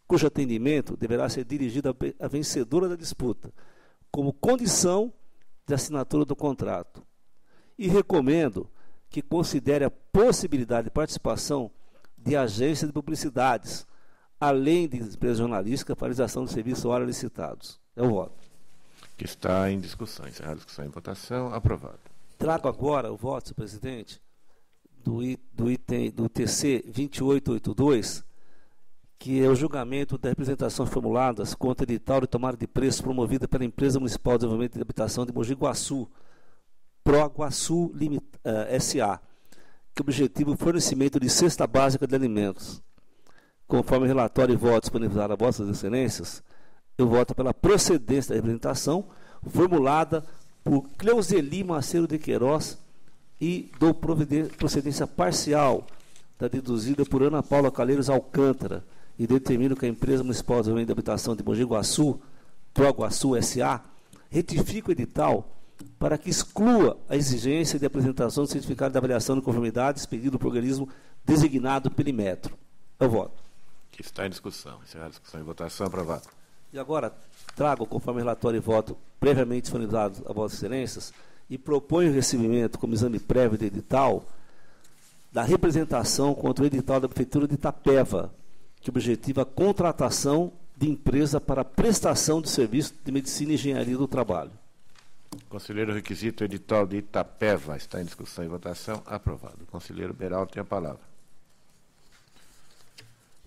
cujo atendimento deverá ser dirigido à vencedora da disputa, como condição de assinatura do contrato. E recomendo que considere a possibilidade de participação de agências de publicidades, além de empresas jornalísticas para a realização de serviços hora licitados. É o voto. Que está em discussão. Encerrada a discussão em votação. Aprovado. Trago agora o voto, senhor presidente, do item do TC 2882, que é o julgamento das representações formuladas contra o edital de tomada de preço promovida pela Empresa Municipal de Desenvolvimento e Habitação de Mogi Guaçu, Proguaçu S.A., que objetiva o fornecimento de cesta básica de alimentos. Conforme relatório e voto disponibilizado a Vossas Excelências, eu voto pela procedência da representação formulada por Cleuzeli Macedo de Queiroz e dou procedência parcial da deduzida por Ana Paula Calheiros Alcântara e determino que a empresa municipal de desenvolvimento de habitação de Mogi Guaçu, Proguaçu S.A., retifique o edital para que exclua a exigência de apresentação do certificado de avaliação de conformidade expedido por organismo designado pelo Metro. Eu voto. Que está em discussão. Encerrar a discussão e votação. Aprovado. E agora trago, conforme relatório e voto previamente disponibilizados a Vossas Excelências, e proponho o recebimento como exame prévio do edital da representação contra o edital da Prefeitura de Itapeva, que objetiva a contratação de empresa para prestação de serviço de medicina e engenharia do trabalho. Conselheiro, requisito edital de Itapeva está em discussão e votação. Aprovado. O conselheiro Beraldo tem a palavra.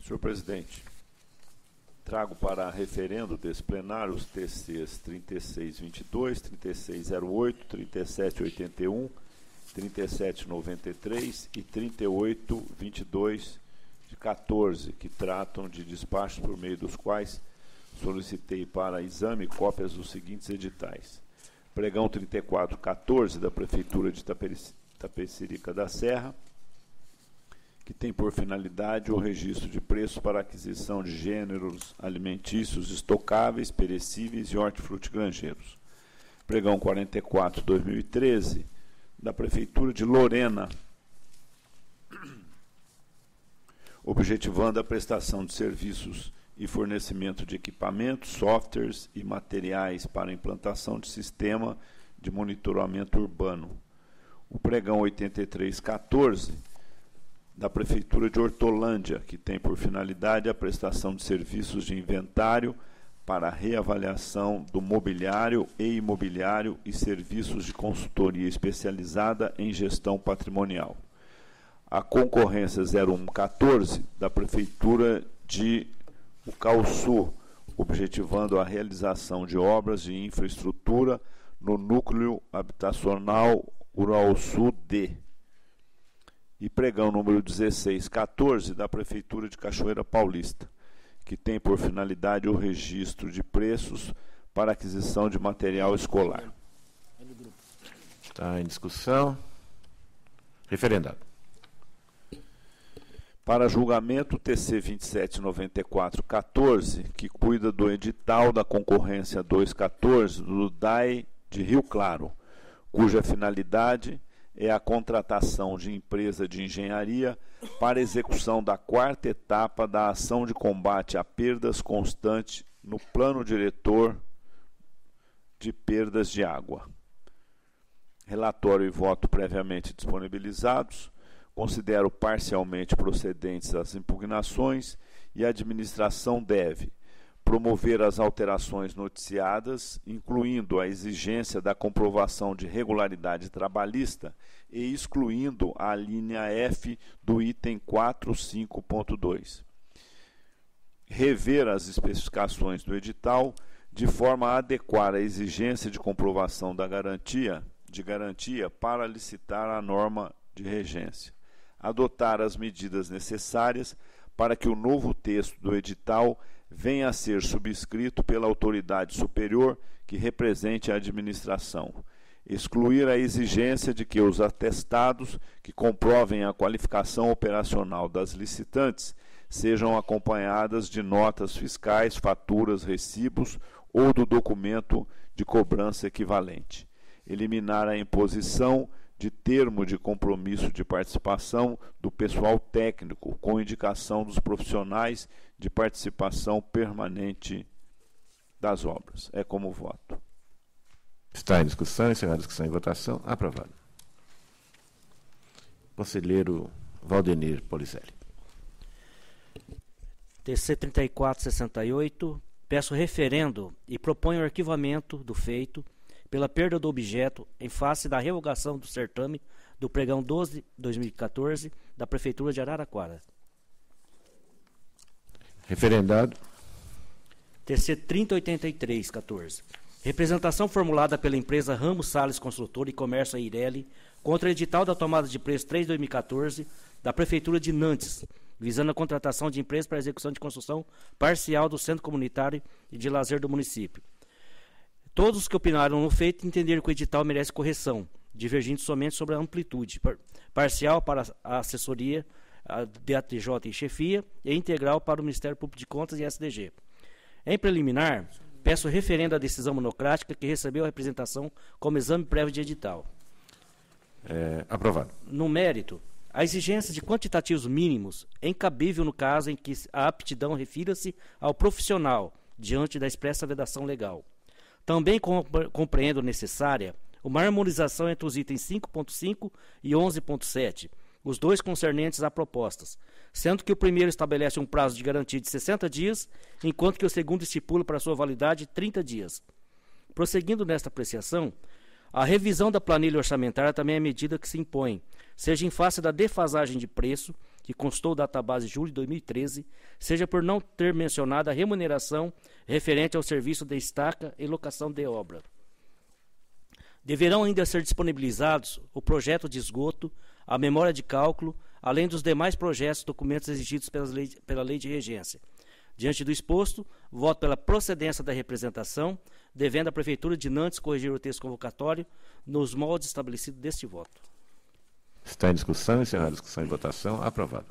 Senhor presidente, trago para referendo desse plenário os TCs 3622, 3608, 3781, 3793 e 3822 de 14, que tratam de despachos por meio dos quais solicitei para exame cópias dos seguintes editais. Pregão 3414 da Prefeitura de Itapecerica da Serra, que tem por finalidade o registro de preços para aquisição de gêneros alimentícios estocáveis, perecíveis e hortifrutigranjeiros. Pregão 44/2013 da Prefeitura de Lorena, objetivando a prestação de serviços e fornecimento de equipamentos, softwares e materiais para a implantação de sistema de monitoramento urbano. O pregão 8314 da Prefeitura de Hortolândia, que tem por finalidade a prestação de serviços de inventário para a reavaliação do mobiliário e imobiliário e serviços de consultoria especializada em gestão patrimonial. A concorrência 0114 da Prefeitura de Ucauçu, objetivando a realização de obras de infraestrutura no núcleo habitacional Urauçu D. E pregão número 1614 da Prefeitura de Cachoeira Paulista, que tem por finalidade o registro de preços para aquisição de material escolar. Está em discussão. Referendado. Para julgamento, o TC 279414, que cuida do edital da concorrência 214 do DAE de Rio Claro, cuja finalidade é a contratação de empresa de engenharia para execução da 4ª etapa da ação de combate a perdas constante no plano diretor de perdas de água. Relatório e voto previamente disponibilizados. Considero parcialmente procedentes as impugnações e a administração deve promover as alterações noticiadas, incluindo a exigência da comprovação de regularidade trabalhista e excluindo a linha F do item 45.2. Rever as especificações do edital de forma a adequar a exigência de comprovação da garantia para licitar a norma de regência. Adotar as medidas necessárias para que o novo texto do edital venha a ser subscrito pela autoridade superior que represente a administração. Excluir a exigência de que os atestados que comprovem a qualificação operacional das licitantes sejam acompanhadas de notas fiscais, faturas, recibos ou do documento de cobrança equivalente. Eliminar a imposição de termo de compromisso de participação do pessoal técnico, com indicação dos profissionais de participação permanente das obras. É como voto. Está em discussão, encerrada a discussão e votação. Aprovado. Conselheiro Valdenir Polizelli. TC 3468, peço referendo e proponho o arquivamento do feito pela perda do objeto em face da revogação do certame do pregão 12/2014 da Prefeitura de Araraquara. Referendado. TC 3083/14. Representação formulada pela empresa Ramos Salles Construtora e Comércio Eireli contra o edital da tomada de preço 3/2014 da Prefeitura de Nantes, visando a contratação de empresas para a execução de construção parcial do Centro Comunitário e de Lazer do município. Todos os que opinaram no feito entenderam que o edital merece correção, divergindo somente sobre a amplitude, parcial para a assessoria de ATJ e chefia e integral para o Ministério Público de Contas e SDG. Em preliminar, peço referendo à decisão monocrática que recebeu a representação como exame prévio de edital. Aprovado. No mérito, a exigência de quantitativos mínimos é incabível no caso em que a aptidão refira-se ao profissional, diante da expressa vedação legal. Também compreendo necessária uma harmonização entre os itens 5.5 e 11.7, os dois concernentes a propostas, sendo que o primeiro estabelece um prazo de garantia de 60 dias, enquanto que o segundo estipula para sua validade 30 dias. Prosseguindo nesta apreciação, a revisão da planilha orçamentária também é medida que se impõe, seja em face da defasagem de preço, que constou da database julho de 2013, seja por não ter mencionado a remuneração referente ao serviço de estaca e locação de obra. Deverão ainda ser disponibilizados o projeto de esgoto, a memória de cálculo, além dos demais projetos e documentos exigidos pela lei de regência. Diante do exposto, voto pela procedência da representação, devendo a Prefeitura de Nantes corrigir o texto convocatório nos moldes estabelecidos deste voto. Está em discussão, encerrada a discussão e votação. Aprovado.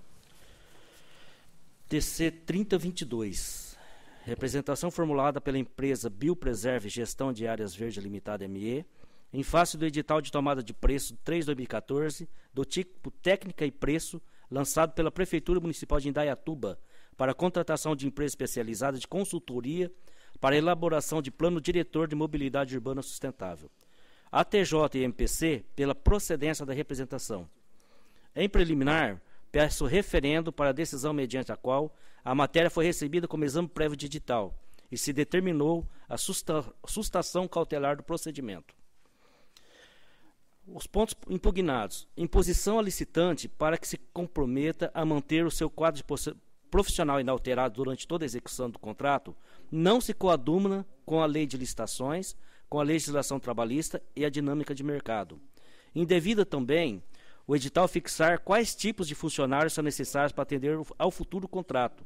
TC 3022. Representação formulada pela empresa Biopreserve Gestão de Áreas Verdes Limitada ME, em face do edital de tomada de preço 3/2014, do tipo Técnica e Preço, lançado pela Prefeitura Municipal de Indaiatuba, para a contratação de empresa especializada de consultoria para a elaboração de plano diretor de mobilidade urbana sustentável. ATJ e MPC, pela procedência da representação. Em preliminar, peço referendo para a decisão mediante a qual a matéria foi recebida como exame prévio de edital e se determinou a sustação cautelar do procedimento. Os pontos impugnados. Imposição a licitante para que se comprometa a manter o seu quadro profissional inalterado durante toda a execução do contrato, não se coaduna com a lei de licitações, com a legislação trabalhista e a dinâmica de mercado. Indevida também o edital fixar quais tipos de funcionários são necessários para atender ao futuro contrato.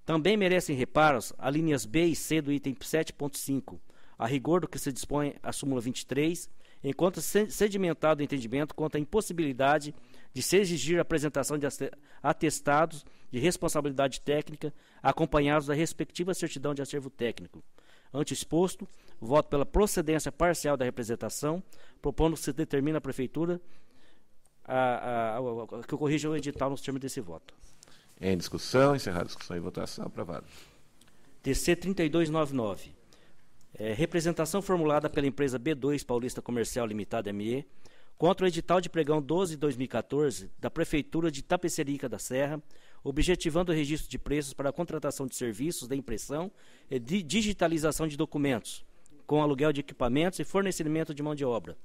Também merecem reparos as linhas B e C do item 7.5, a rigor do que se dispõe a súmula 23, enquanto sedimentado o entendimento quanto à impossibilidade de se exigir a apresentação de atestados de responsabilidade técnica acompanhados da respectiva certidão de acervo técnico. Ante exposto, voto pela procedência parcial da representação, propondo que se determine a Prefeitura que corrija o edital nos termos desse voto. Em discussão, encerrada a discussão e votação. Aprovado. TC 3299. Representação formulada pela empresa B2 Paulista Comercial Limitada ME contra o edital de pregão 12/2014 da Prefeitura de Tapecerica da Serra, objetivando o registro de preços para a contratação de serviços de impressão e de digitalização de documentos, com aluguel de equipamentos e fornecimento de mão de obra.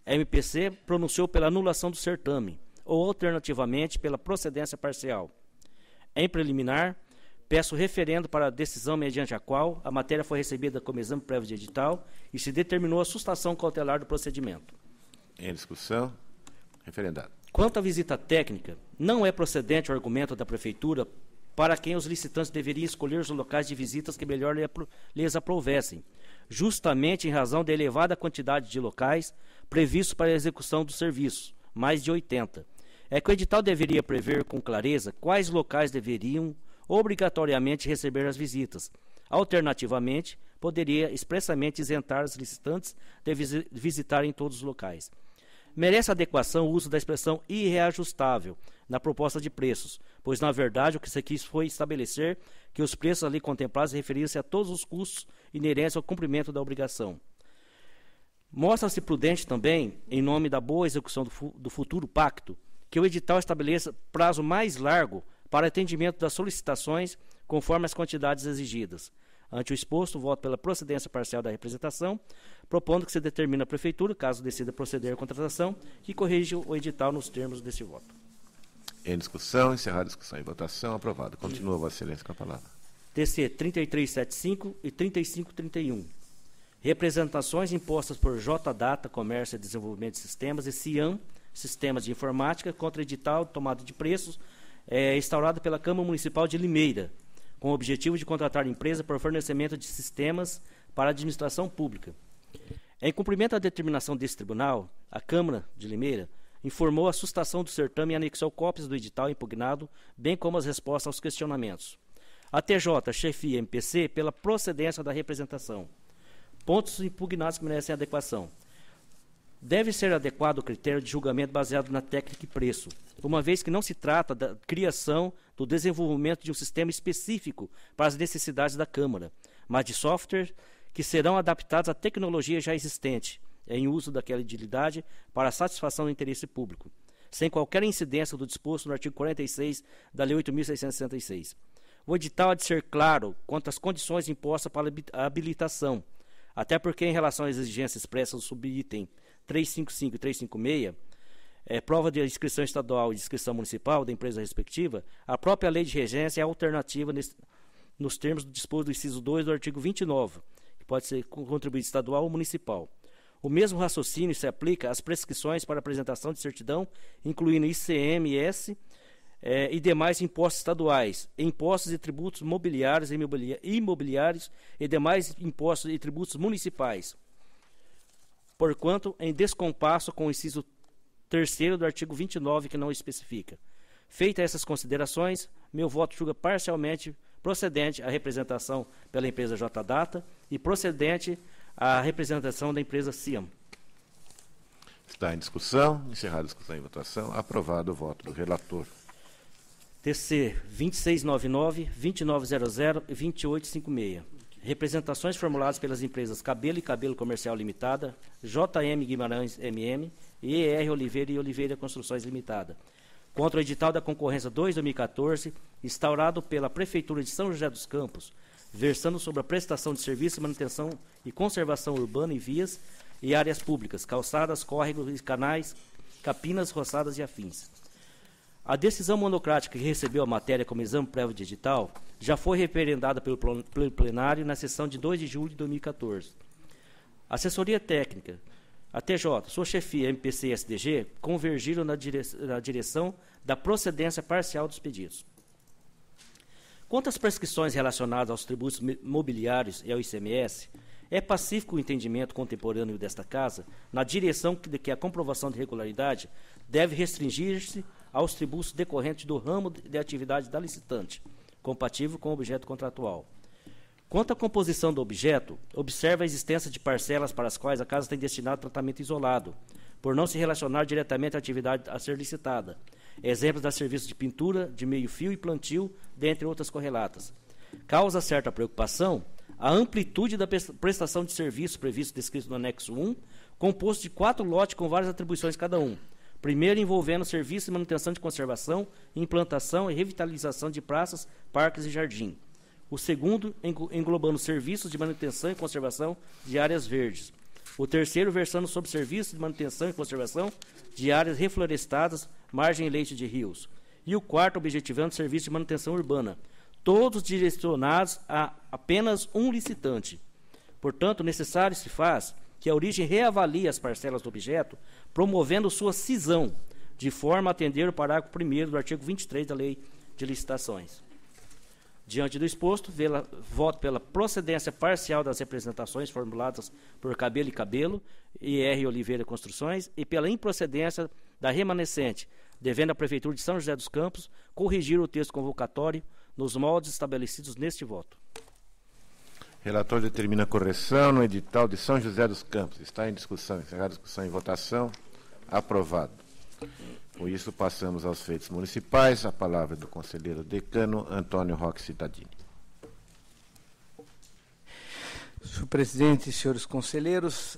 A MPC pronunciou pela anulação do certame, ou alternativamente pela procedência parcial. Em preliminar, peço referendo para a decisão mediante a qual a matéria foi recebida como exame prévio de edital e se determinou a sustação cautelar do procedimento. Em discussão, referendado. Quanto à visita técnica, não é procedente o argumento da Prefeitura para quem os licitantes deveriam escolher os locais de visitas que melhor lhes aprovessem, justamente em razão da elevada quantidade de locais previstos para a execução do serviço, mais de 80. É que o edital deveria prever com clareza quais locais deveriam obrigatoriamente receber as visitas. Alternativamente, poderia expressamente isentar os licitantes de visitarem todos os locais. Merece adequação o uso da expressão irreajustável na proposta de preços, pois, na verdade, o que se quis foi estabelecer que os preços ali contemplados referiam-se a todos os custos inerentes ao cumprimento da obrigação. Mostra-se prudente também, em nome da boa execução do futuro pacto, que o edital estabeleça prazo mais largo para atendimento das solicitações conforme as quantidades exigidas. Ante o exposto, voto pela procedência parcial da representação, propondo que se determine a Prefeitura, caso decida proceder à contratação, que corrija o edital nos termos desse voto. Em discussão, encerrada a discussão e votação. Aprovado. Continua, Vossa Excelência, com a palavra. TC 3375 e 3531. Representações impostas por J-Data, Comércio e Desenvolvimento de Sistemas, e CIAM, Sistemas de Informática, contra edital de tomada de preços, instaurado pela Câmara Municipal de Limeira, com o objetivo de contratar empresa por fornecimento de sistemas para a administração pública. Em cumprimento à determinação desse tribunal, a Câmara de Limeira informou a sustação do certame e anexou cópias do edital impugnado, bem como as respostas aos questionamentos. A TJ chefia MPC pela procedência da representação. Pontos impugnados que merecem adequação. Deve ser adequado o critério de julgamento baseado na técnica e preço, uma vez que não se trata da criação, do desenvolvimento de um sistema específico para as necessidades da Câmara, mas de software que serão adaptados à tecnologia já existente, em uso daquela utilidade para a satisfação do interesse público, sem qualquer incidência do disposto no artigo 46 da Lei 8.666. O edital há de ser claro quanto às condições impostas para a habilitação, até porque, em relação às exigências expressas do subitem 355 e 356, prova de inscrição estadual e de inscrição municipal da empresa respectiva, a própria lei de regência é alternativa nos termos do disposto do inciso 2 do artigo 29, que pode ser contribuído estadual ou municipal. O mesmo raciocínio se aplica às prescrições para apresentação de certidão, incluindo ICMS e demais impostos estaduais, impostos e tributos mobiliários e imobiliários e demais impostos e tributos municipais, porquanto em descompasso com o inciso 3º do artigo 29, que não especifica. Feitas essas considerações, meu voto julga parcialmente procedente a representação pela empresa J-Data e procedente a representação da empresa CIAM. Está em discussão. Encerrada a discussão e votação. Aprovado o voto do relator. TC 2699, 2900 e 2856. Representações formuladas pelas empresas Cabelo e Cabelo Comercial Limitada, JM Guimarães MM e ER Oliveira e Oliveira Construções Limitada, contra o edital da concorrência 2/2014, instaurado pela Prefeitura de São José dos Campos, versando sobre a prestação de serviço, manutenção e conservação urbana em vias e áreas públicas, calçadas, córregos e canais, capinas, roçadas e afins. A decisão monocrática que recebeu a matéria como exame prévio de edital já foi referendada pelo plenário na sessão de 2 de julho de 2014. A assessoria técnica, a TJ, sua chefia, MPC e SDG, convergiram na direção da procedência parcial dos pedidos. Quanto às prescrições relacionadas aos tributos mobiliários e ao ICMS, é pacífico o entendimento contemporâneo desta Casa na direção de que a comprovação de regularidade deve restringir-se aos tributos decorrentes do ramo de atividade da licitante, compatível com o objeto contratual. Quanto à composição do objeto, observa a existência de parcelas para as quais a Casa tem destinado tratamento isolado, por não se relacionar diretamente à atividade a ser licitada. Exemplos da serviços de pintura, de meio-fio e plantio, dentre outras correlatas. Causa certa preocupação a amplitude da prestação de serviço previsto descrito no anexo 1, composto de 4 lotes com várias atribuições cada um. Primeiro, envolvendo serviço de manutenção de conservação, implantação e revitalização de praças, parques e jardim. O segundo, englobando serviços de manutenção e conservação de áreas verdes. O terceiro, versando sobre serviços de manutenção e conservação de áreas reflorestadas, margem e leite de rios. E o quarto, objetivando serviços de manutenção urbana, todos direcionados a apenas um licitante. Portanto, necessário se faz que a origem reavalie as parcelas do objeto, promovendo sua cisão, de forma a atender o parágrafo 1º do artigo 23 da Lei de Licitações. Diante do exposto, voto pela procedência parcial das representações formuladas por Cabelo e Cabelo e R. Oliveira Construções e pela improcedência da remanescente, devendo a Prefeitura de São José dos Campos corrigir o texto convocatório nos moldes estabelecidos neste voto. Relator determina correção no edital de São José dos Campos. Está em discussão. Encerrada a discussão e votação. Aprovado. Com isso, passamos aos feitos municipais. A palavra é do conselheiro decano Antônio Roque Cittadini. Senhor presidente e senhores conselheiros,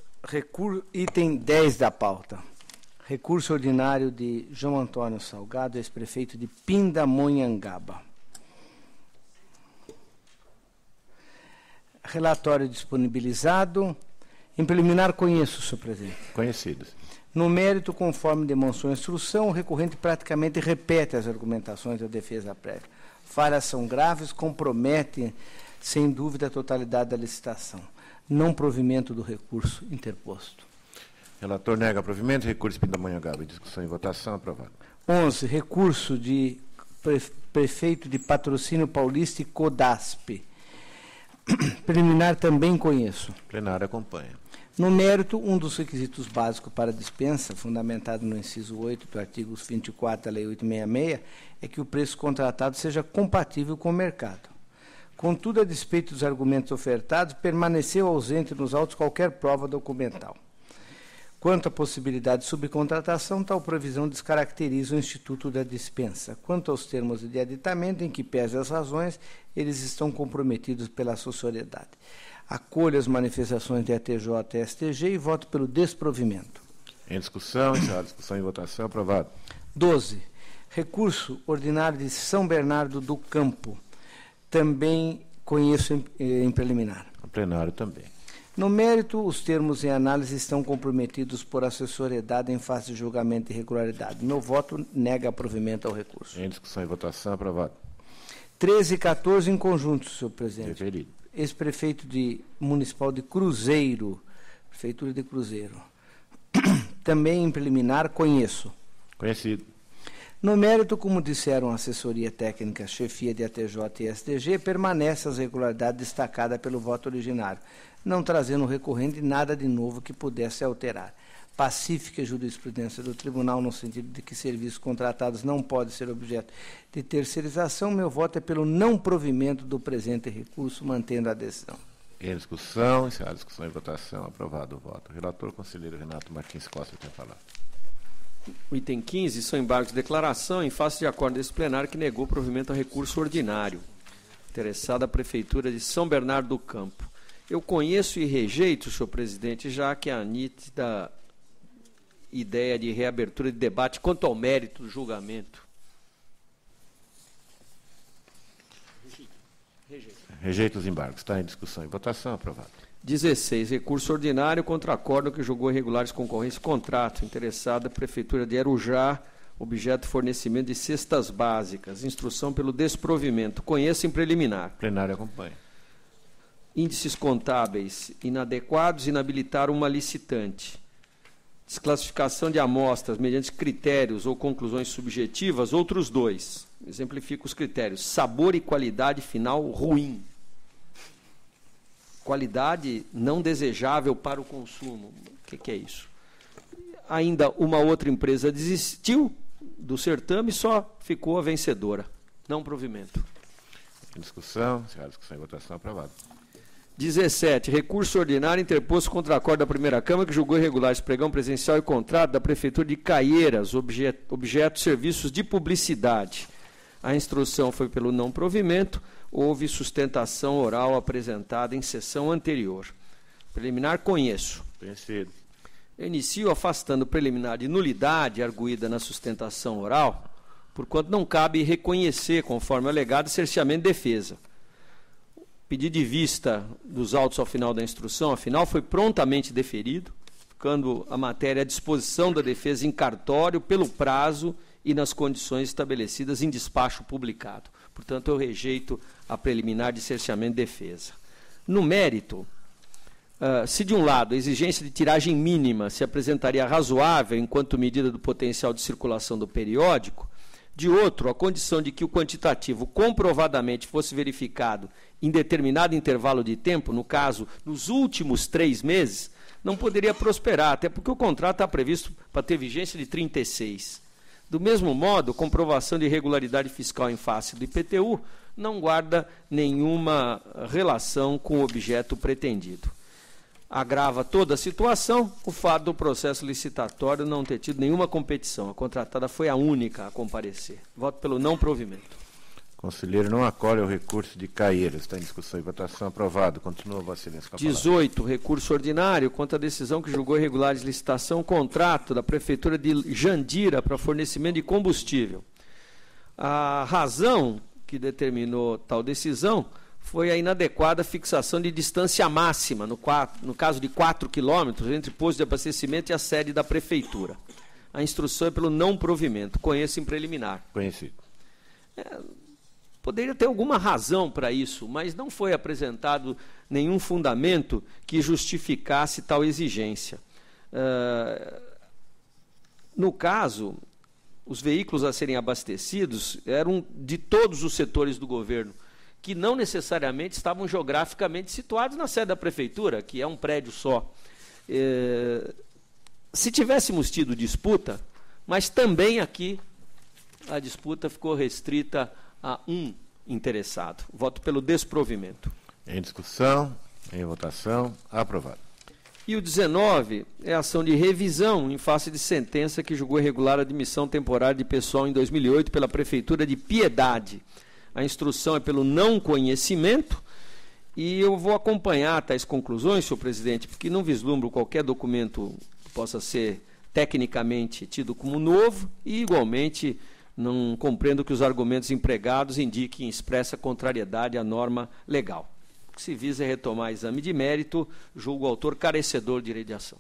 item 10 da pauta. Recurso ordinário de João Antônio Salgado, ex-prefeito de Pindamonhangaba. Relatório disponibilizado. Em preliminar, conheço, senhor presidente. Conhecidos. No mérito, conforme demonstrou a instrução, o recorrente praticamente repete as argumentações da defesa prévia. Falhas são graves, comprometem, sem dúvida, a totalidade da licitação. Não provimento do recurso interposto. Relator nega provimento. Recurso Pindamonhangaba. Em discussão e votação. Aprovado. 11. Recurso de prefeito de Patrocínio Paulista e CODASP. Preliminar também conheço. Plenário acompanha. No mérito, um dos requisitos básicos para a dispensa, fundamentado no inciso 8 do artigo 24 da Lei 866, é que o preço contratado seja compatível com o mercado. Contudo, a despeito dos argumentos ofertados, permaneceu ausente nos autos qualquer prova documental. Quanto à possibilidade de subcontratação, tal previsão descaracteriza o instituto da dispensa. Quanto aos termos de aditamento, em que pese as razões, eles estão comprometidos pela sociedade. Acolho as manifestações de ATJ e STG e voto pelo desprovimento. Em discussão, encerrada a discussão e votação, aprovado. 12. Recurso ordinário de São Bernardo do Campo. Também conheço em preliminar. O plenário também. No mérito, os termos em análise estão comprometidos por assessoriedade em face de julgamento de irregularidade. Meu voto nega provimento ao recurso. Em discussão e votação, aprovado. 13 e 14 em conjunto, senhor presidente. Referido. Ex-prefeito municipal de Cruzeiro, prefeitura de Cruzeiro. Também em preliminar, conheço. Conhecido. No mérito, como disseram a assessoria técnica, chefia de ATJ e STG, permanece as irregularidades destacadas pelo voto originário, não trazendo recorrente nada de novo que pudesse alterar. Pacífica a jurisprudência do tribunal no sentido de que serviços contratados não podem ser objeto de terceirização. Meu voto é pelo não provimento do presente recurso, mantendo a decisão. Em discussão, encerrada a discussão e votação, aprovado o voto. Relator, conselheiro Renato Martins Costa, tem a palavra. O item 15, são embargos de declaração em face de acordo desse plenário que negou provimento a recurso ordinário. Interessada a Prefeitura de São Bernardo do Campo. Eu conheço e rejeito, senhor presidente, já que a nítida ideia de reabertura de debate quanto ao mérito do julgamento. Rejeito os embargos. Está em discussão e votação, aprovado. 16. Recurso ordinário contra acórdão que julgou irregulares concorrência e contrato. Interessada a Prefeitura de Arujá, objeto de fornecimento de cestas básicas. Instrução pelo desprovimento. Conheça em preliminar. Plenário acompanha. Índices contábeis inadequados inabilitaram uma licitante. Desclassificação de amostras mediante critérios ou conclusões subjetivas, outros 2. Exemplifico os critérios. Sabor e qualidade final ruim. Qualidade não desejável para o consumo. O que é isso? Ainda uma outra empresa desistiu do certame e só ficou a vencedora. Não provimento. Em discussão, encerrada a discussão e votação, aprovado. 17. Recurso ordinário interposto contra acordo da primeira Câmara que julgou irregulares pregão presencial e contrato da Prefeitura de Caieiras, objeto serviços de publicidade. A instrução foi pelo não provimento, houve sustentação oral apresentada em sessão anterior. Preliminar, conheço. Conhecido. Eu inicio afastando o preliminar de nulidade arguída na sustentação oral, porquanto não cabe reconhecer, conforme alegado, cerceamento de defesa. Pedido de vista dos autos ao final da instrução, afinal, foi prontamente deferido, ficando a matéria à disposição da defesa em cartório pelo prazo e nas condições estabelecidas em despacho publicado. Portanto, eu rejeito a preliminar de cerceamento de defesa. No mérito, se de um lado a exigência de tiragem mínima se apresentaria razoável enquanto medida do potencial de circulação do periódico, de outro, a condição de que o quantitativo comprovadamente fosse verificado em determinado intervalo de tempo, no caso, nos últimos 3 meses, não poderia prosperar, até porque o contrato está previsto para ter vigência de 36. Do mesmo modo, comprovação de irregularidade fiscal em face do IPTU não guarda nenhuma relação com o objeto pretendido. Agrava toda a situação o fato do processo licitatório não ter tido nenhuma competição. A contratada foi a única a comparecer. Voto pelo não provimento. Conselheiro não acolhe o recurso de Caieiras. Está em discussão e votação, aprovado. Continua, Vossa Excelência, com a palavra. 18. Recurso ordinário contra a decisão que julgou irregulares de licitação contrato da Prefeitura de Jandira para fornecimento de combustível. A razão que determinou tal decisão foi a inadequada fixação de distância máxima, no caso de 4 quilômetros, entre posto de abastecimento e a sede da Prefeitura. A instrução é pelo não provimento. Conheço em preliminar. Conhecido. Poderia ter alguma razão para isso, mas não foi apresentado nenhum fundamento que justificasse tal exigência. No caso, os veículos a serem abastecidos eram de todos os setores do governo, que não necessariamente estavam geograficamente situados na sede da prefeitura, que é um prédio só. Se tivéssemos tido disputa, mas também aqui a disputa ficou restrita a um interessado. Voto pelo desprovimento. Em discussão, em votação, aprovado. E o 19 é a ação de revisão em face de sentença que julgou irregular a admissão temporária de pessoal em 2008 pela Prefeitura de Piedade. A instrução é pelo não conhecimento e eu vou acompanhar tais conclusões, senhor presidente, porque não vislumbro qualquer documento que possa ser tecnicamente tido como novo e, igualmente, não compreendo que os argumentos empregados indiquem expressa contrariedade à norma legal. O que se visa é retomar exame de mérito, julgo o autor carecedor de direito de ação.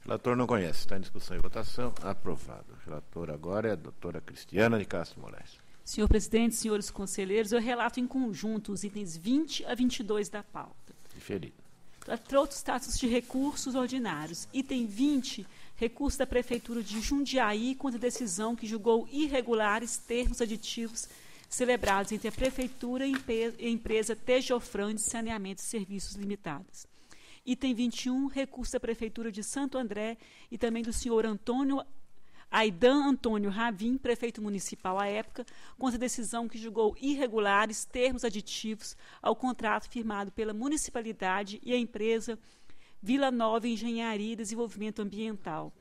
O relator não conhece. Está em discussão e votação. Aprovado. A relatora agora é a doutora Cristiana de Castro Moraes. Senhor presidente, senhores conselheiros, eu relato em conjunto os itens 20 a 22 da pauta. Diferido. Para outros status de recursos ordinários. Item 20, recurso da Prefeitura de Jundiaí contra decisão que julgou irregulares termos aditivos celebrados entre a Prefeitura e a empresa Tejofran de Saneamento e Serviços Limitados. Item 21, recurso da Prefeitura de Santo André e também do senhor Aidan Antônio Ravim, prefeito municipal à época, contra a decisão que julgou irregulares termos aditivos ao contrato firmado pela municipalidade e a empresa Vila Nova Engenharia e Desenvolvimento Ambiental.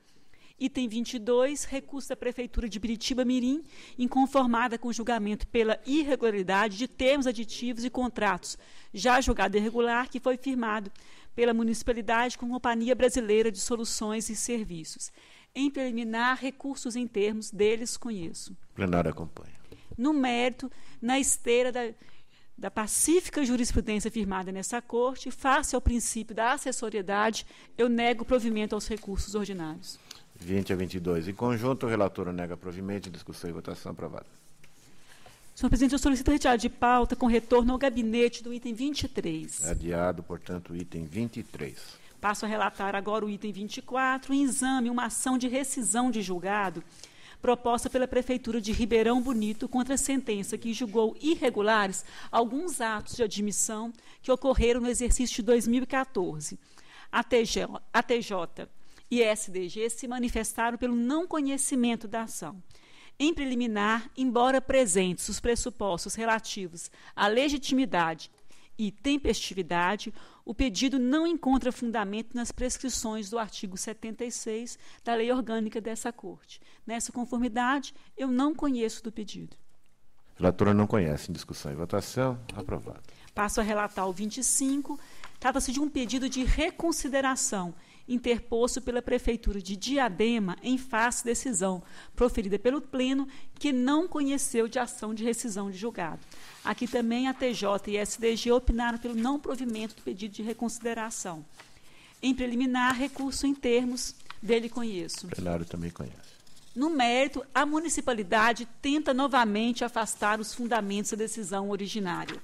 Item 22, recurso da Prefeitura de Biritiba Mirim, inconformada com o julgamento pela irregularidade de termos aditivos e contratos, já julgado irregular, que foi firmado pela municipalidade com a Companhia Brasileira de Soluções e Serviços. Em preliminar, recursos em termos deles conheço. O plenário acompanha. No mérito, na esteira da pacífica jurisprudência firmada nessa Corte, face ao princípio da acessoriedade, eu nego provimento aos recursos ordinários. 20 a 22. Em conjunto, o relator nega provimento. Em discussão e votação. Aprovado. Senhor presidente, eu solicito retirada de pauta com retorno ao gabinete do item 23. Adiado, portanto, o item 23. Passo a relatar agora o item 24, em exame, uma ação de rescisão de julgado proposta pela Prefeitura de Ribeirão Bonito contra a sentença que julgou irregulares alguns atos de admissão que ocorreram no exercício de 2014. A TJ e SDG se manifestaram pelo não conhecimento da ação. Em preliminar, embora presentes os pressupostos relativos à legitimidade e tempestividade, o pedido não encontra fundamento nas prescrições do artigo 76 da Lei Orgânica dessa Corte. Nessa conformidade, eu não conheço do pedido. A relatora não conhece. Em discussão e votação. Aprovado. Passo a relatar o 25. Trata-se de um pedido de reconsideração interposto pela Prefeitura de Diadema em face à decisão proferida pelo Pleno que não conheceu de ação de rescisão de julgado. Aqui também a TJ e a SDG opinaram pelo não provimento do pedido de reconsideração. Em preliminar, recurso em termos dele conheço. O plenário também conhece. No mérito, a municipalidade tenta novamente afastar os fundamentos da decisão originária.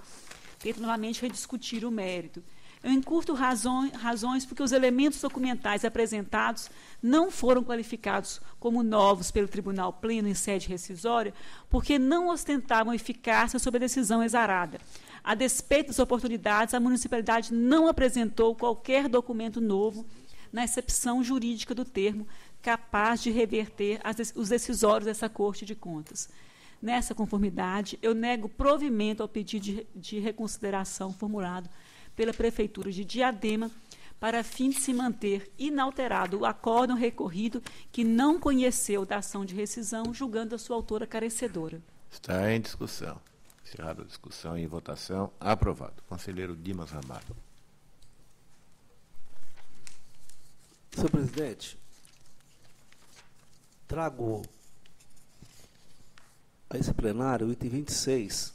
Tenta novamente rediscutir o mérito. Eu encurto razões porque os elementos documentais apresentados não foram qualificados como novos pelo Tribunal Pleno em sede rescisória, porque não ostentavam eficácia sobre a decisão exarada. A despeito das oportunidades, a municipalidade não apresentou qualquer documento novo, na acepção jurídica do termo, capaz de reverter os decisórios dessa Corte de Contas. Nessa conformidade, eu nego provimento ao pedido de reconsideração formulado pela Prefeitura de Diadema, para fim de se manter inalterado o acórdão recorrido que não conheceu da ação de rescisão, julgando a sua autora carecedora. Está em discussão. Encerrada a discussão e votação. Aprovado. Conselheiro Dimas Ramalho. Senhor presidente, trago a esse plenário o item 26,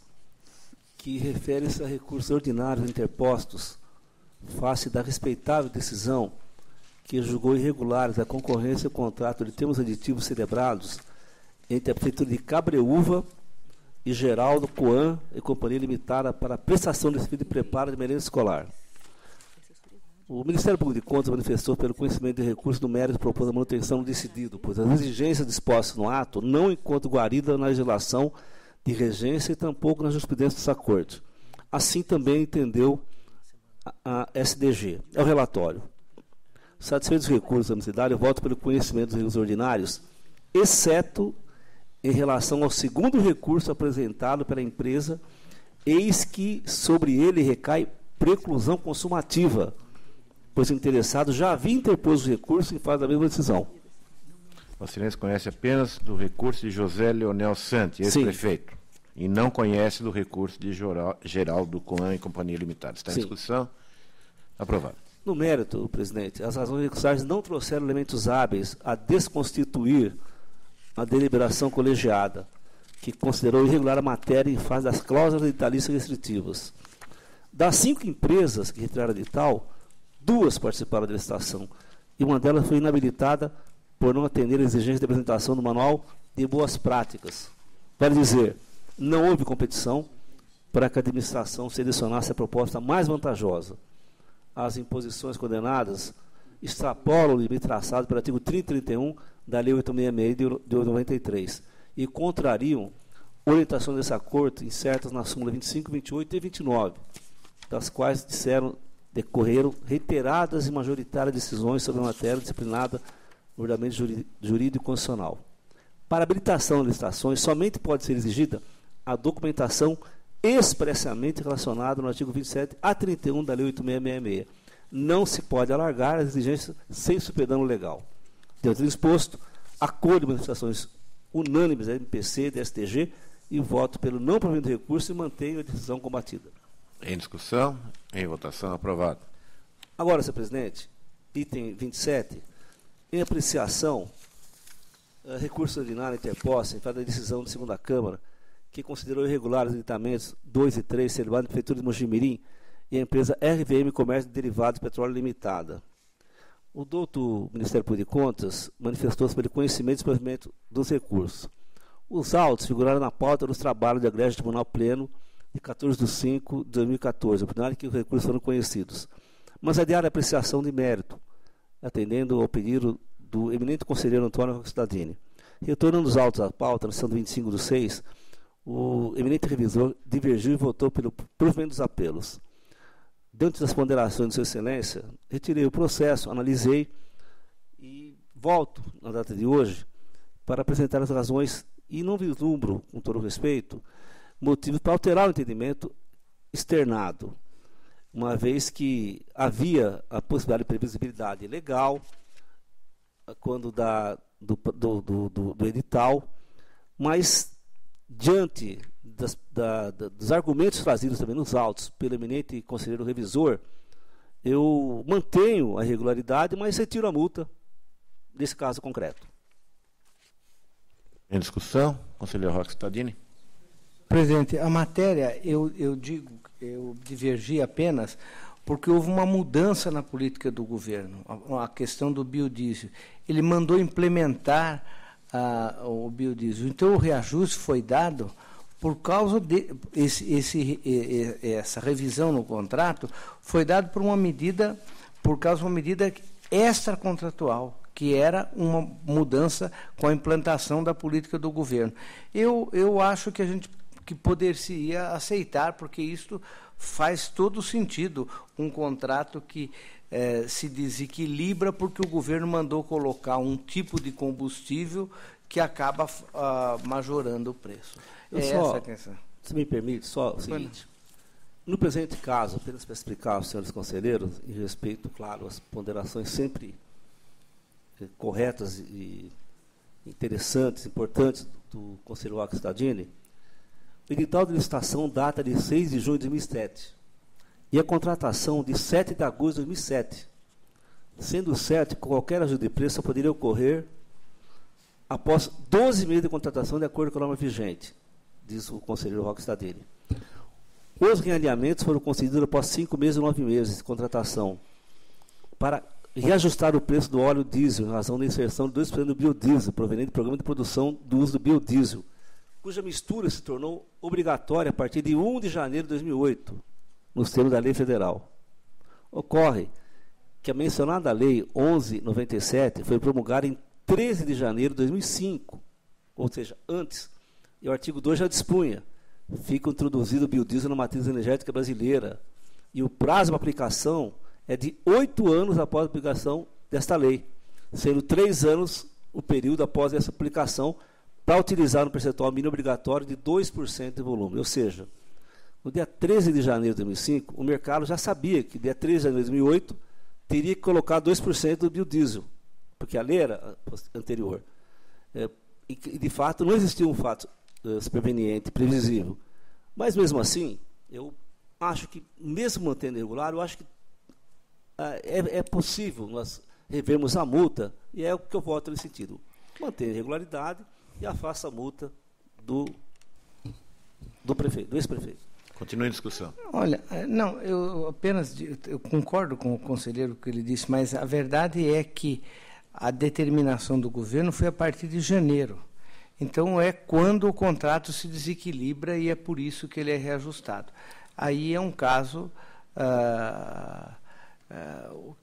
que refere-se a recursos ordinários interpostos face da respeitável decisão que julgou irregulares a concorrência e o contrato de termos aditivos celebrados entre a Prefeitura de Cabreúva e Geraldo Coan e Companhia Limitada para a prestação de serviço de preparo de merenda escolar. O Ministério Público de Contas manifestou pelo conhecimento de recursos do mérito proposto a manutenção decidido, pois as exigências dispostas no ato não encontram guarida na legislação de regência e tampouco na jurisprudência dessa Corte. Assim também entendeu a SDG. É o relatório. Satisfeitos os recursos da necessidade, eu voto pelo conhecimento dos recursos ordinários, exceto em relação ao segundo recurso apresentado pela empresa, eis que sobre ele recai preclusão consumativa, pois o interessado já havia interposto o recurso em fase da mesma decisão. Vossa Excelência conhece apenas do recurso de José Leonel Santi, ex-prefeito, e não conhece do recurso de Geraldo Coan e Companhia Limitada. Está em discussão? Aprovado. No mérito, presidente, as razões recursárias não trouxeram elementos hábeis a desconstituir a deliberação colegiada, que considerou irregular a matéria em face das cláusulas editalícias restritivas. Das 5 empresas que retiraram edital, 2 participaram da licitação, e uma delas foi inabilitada por não atender a exigência de apresentação do manual de boas práticas. Vale dizer, não houve competição para que a administração selecionasse a proposta mais vantajosa. As imposições condenadas extrapolam o limite traçado pelo artigo 30 e 31 da Lei 866 de 93 e contrariam orientações dessa Corte incertas na súmula 25, 28 e 29, das quais decorreram reiteradas e majoritárias decisões sobre a matéria disciplinada no ordenamento jurídico e constitucional. Para habilitação de licitações, somente pode ser exigida a documentação expressamente relacionada no artigo 27 a 31 da Lei 8666. Não se pode alargar as exigências sem superdano legal. Dentro do exposto, acordo de manifestações unânimes da MPC, da STG, e voto pelo não provimento de recurso e mantenho a decisão combatida. Em discussão, em votação, aprovado. Agora, senhor presidente, item 27, em apreciação, recurso ordinário interposto em face da decisão da segunda Câmara, que considerou irregulares os editamentos 2 e 3 celebrados na Prefeitura de Mojimirim e a empresa RVM Comércio de Derivados Petróleo Limitada. O doutor Ministério Público de Contas manifestou-se pelo conhecimento e desenvolvimento dos recursos. Os autos figuraram na pauta dos trabalhos de agrégio Tribunal Pleno de 14 de 5 de 2014, oportunidade que os recursos foram conhecidos. Mas é de área de apreciação de mérito, atendendo ao pedido do eminente conselheiro Antônio Roxadini. Retornando os autos à pauta, na sessão de 25 de 6, o eminente revisor divergiu e votou pelo provimento dos apelos. Diante das ponderações de Sua Excelência, retirei o processo, analisei e volto, na data de hoje, para apresentar as razões e não vislumbro, com todo respeito, motivos para alterar o entendimento externado, uma vez que havia a possibilidade de previsibilidade legal quando do edital, mas diante dos argumentos trazidos também nos autos pelo eminente conselheiro revisor, eu mantenho a irregularidade, mas retiro a multa desse caso concreto. Em discussão, conselheiro Roxadini. Presidente, a matéria, eu divergi apenas porque houve uma mudança na política do governo, a questão do biodiesel. Ele mandou implementar o biodiesel. Então, o reajuste foi dado por causa de essa revisão no contrato, foi dado por causa de uma medida extracontratual, que era uma mudança com a implantação da política do governo. Eu acho que a gente poderia aceitar, porque isto faz todo sentido, um contrato que se desequilibra porque o governo mandou colocar um tipo de combustível que acaba majorando o preço. Essa a questão. Se me permite, só o seguinte. No presente caso, apenas para explicar aos senhores conselheiros, em respeito, claro, às ponderações sempre corretas e interessantes, importantes do conselheiro Roxadini, o edital de licitação data de 6 de junho de 2007 e a contratação de 7 de agosto de 2007, sendo certo que qualquer ajuste de preço só poderia ocorrer após 12 meses de contratação de acordo com a norma vigente, diz o conselheiro Roxadini. Os realinhamentos foram concedidos após 5 meses e 9 meses de contratação para reajustar o preço do óleo diesel em razão da inserção de 2% do biodiesel proveniente do programa de produção do uso do biodiesel, cuja mistura se tornou obrigatória a partir de 1 de janeiro de 2008, nos termos da lei federal. Ocorre que a mencionada lei 1197 foi promulgada em 13 de janeiro de 2005, ou seja, antes, e o artigo 2 já dispunha fica introduzido o biodiesel na matriz energética brasileira. E o prazo de aplicação é de 8 anos após a aplicação desta lei, sendo 3 anos o período após essa aplicação para utilizar no percentual mínimo obrigatório de 2% de volume. Ou seja, no dia 13 de janeiro de 2005, o mercado já sabia que dia 13 de janeiro de 2008 teria que colocar 2% do biodiesel, porque a lei era anterior. E, de fato, não existia um fato superveniente, previsível. Mas, mesmo assim, eu acho que, mesmo mantendo irregular, eu acho que é possível nós revermos a multa, e é o que eu voto nesse sentido. Manter a irregularidade e afasta a multa do ex-prefeito. Continue a discussão. Olha, não, eu concordo com o conselheiro que ele disse, mas a verdade é que a determinação do governo foi a partir de janeiro. Então, é quando o contrato se desequilibra e é por isso que ele é reajustado. Aí é um caso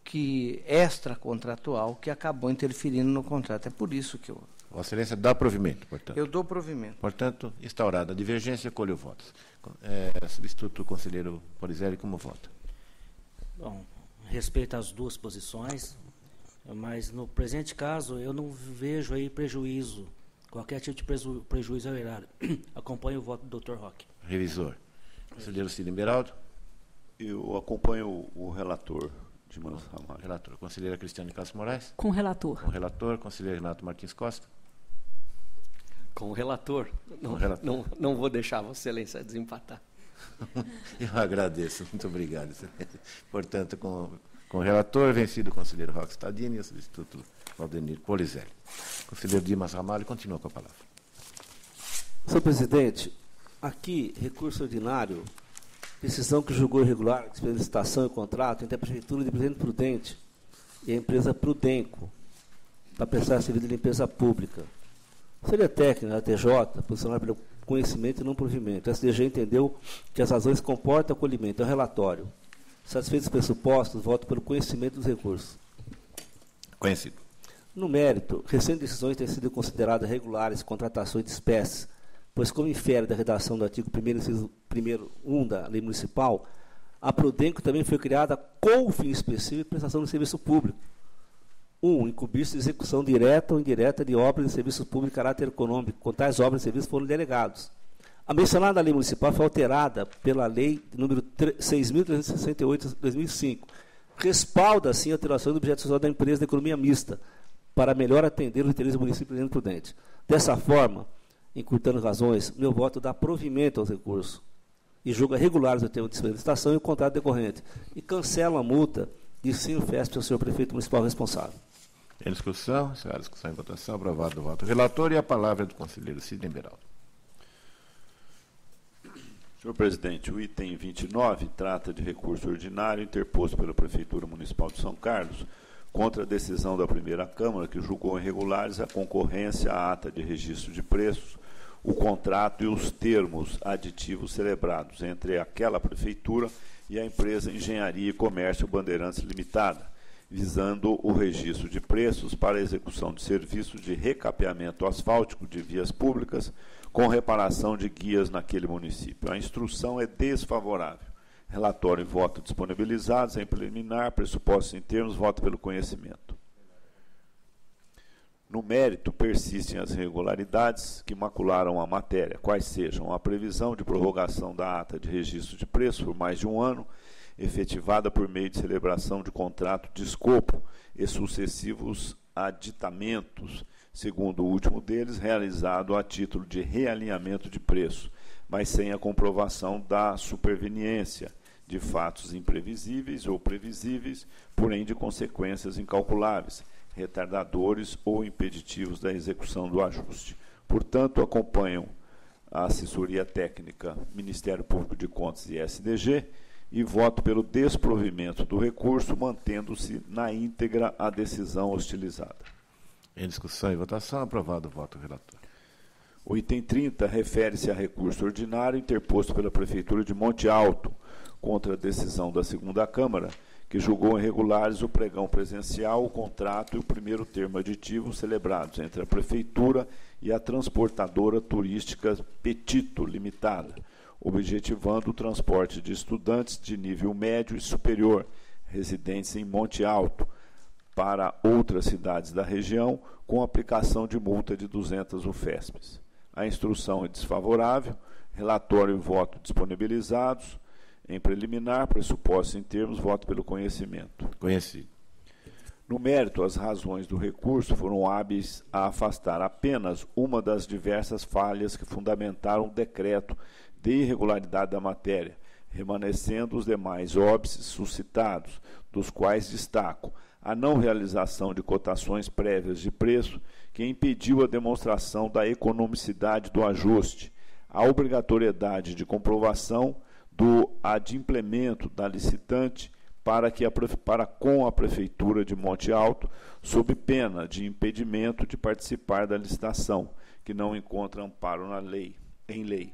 que extracontratual que acabou interferindo no contrato. É por isso que eu... Vossa Excelência dá provimento, portanto. Eu dou provimento. Portanto, instaurada a divergência, colho votos. Substituto conselheiro Polizelli, como vota? Bom, respeito às duas posições, mas no presente caso eu não vejo aí prejuízo, qualquer tipo de prejuízo ao erário. Acompanho o voto do Dr. Roque. Revisor. Conselheiro Cid Beraldo. Eu acompanho o relator de Manos Ramalho. Relator. Conselheira Cristiane Castro Moraes. Com o relator. Com o relator. Conselheiro Renato Martins Costa. Com o relator. Não vou deixar Vossa Excelência desempatar. Eu agradeço. Muito obrigado. Portanto, com o relator, vencido o conselheiro Roque Stadini e o substituto Valdenir Polizelli. Conselheiro Dimas Ramalho, continua com a palavra. Senhor presidente, aqui, recurso ordinário, decisão que julgou irregular a licitação e contrato entre a Prefeitura de Presidente Prudente e a empresa Prudenco para prestar serviço de limpeza pública. Seria técnica, a TJ, posicionada pelo conhecimento e não provimento. A SDG entendeu que as razões comportam acolhimento. É um relatório. Satisfeitos os pressupostos, voto pelo conhecimento dos recursos. Conhecido. No mérito, recentes decisões têm sido consideradas regulares contratações de espécies, pois, como infere da redação do artigo 1º, inciso 1 da Lei Municipal, a Prudenco também foi criada com o fim específico de prestação de serviço público. 1. Incumbir-se de execução direta ou indireta de obras de serviço público de caráter econômico, quando tais obras e serviços foram delegados. A mencionada Lei Municipal foi alterada pela Lei número 6.368 de 2005. Respalda, assim, a alteração do objeto social da empresa de economia mista, para melhor atender os interesses do município de Prudente. Dessa forma, encurtando razões, meu voto dá provimento aos recursos e julga regulares o termo de licitação e o contrato decorrente e cancela a multa de ensino FESP ao senhor prefeito municipal responsável. Em discussão, encerrada a discussão e votação, aprovado o voto relator e a palavra do conselheiro Cid Beraldo. Senhor presidente, o item 29 trata de recurso ordinário interposto pela Prefeitura Municipal de São Carlos contra a decisão da primeira Câmara que julgou irregulares a concorrência, a ata de registro de preços, o contrato e os termos aditivos celebrados entre aquela Prefeitura e a empresa Engenharia e Comércio Bandeirantes Limitada, visando o registro de preços para a execução de serviços de recapeamento asfáltico de vias públicas com reparação de guias naquele município. A instrução é desfavorável. Relatório e voto disponibilizados em preliminar, pressupostos em termos, voto pelo conhecimento. No mérito, persistem as irregularidades que macularam a matéria, quais sejam a previsão de prorrogação da ata de registro de preço por mais de um ano, efetivada por meio de celebração de contrato de escopo e sucessivos aditamentos, segundo o último deles, realizado a título de realinhamento de preço, mas sem a comprovação da superveniência de fatos imprevisíveis ou previsíveis, porém de consequências incalculáveis, retardadores ou impeditivos da execução do ajuste. Portanto, acompanham a assessoria técnica, Ministério Público de Contas e SDG, e voto pelo desprovimento do recurso, mantendo-se na íntegra a decisão hostilizada. Em discussão e votação, aprovado o voto relator. O item 30 refere-se a recurso ordinário interposto pela Prefeitura de Monte Alto contra a decisão da segunda Câmara, que julgou irregulares o pregão presencial, o contrato e o primeiro termo aditivo celebrados entre a Prefeitura e a transportadora turística Petito Limitada, objetivando o transporte de estudantes de nível médio e superior, residentes em Monte Alto, para outras cidades da região, com aplicação de multa de 200 UFESPs. A instrução é desfavorável, relatório e voto disponibilizados. Em preliminar, pressuposto em termos, voto pelo conhecimento. Conhecido. No mérito, as razões do recurso foram hábeis a afastar apenas uma das diversas falhas que fundamentaram o decreto de irregularidade da matéria, remanescendo os demais óbices suscitados, dos quais destaco a não realização de cotações prévias de preço, que impediu a demonstração da economicidade do ajuste, a obrigatoriedade de comprovação do adimplemento da licitante para com a Prefeitura de Monte Alto, sob pena de impedimento de participar da licitação, que não encontra amparo em lei.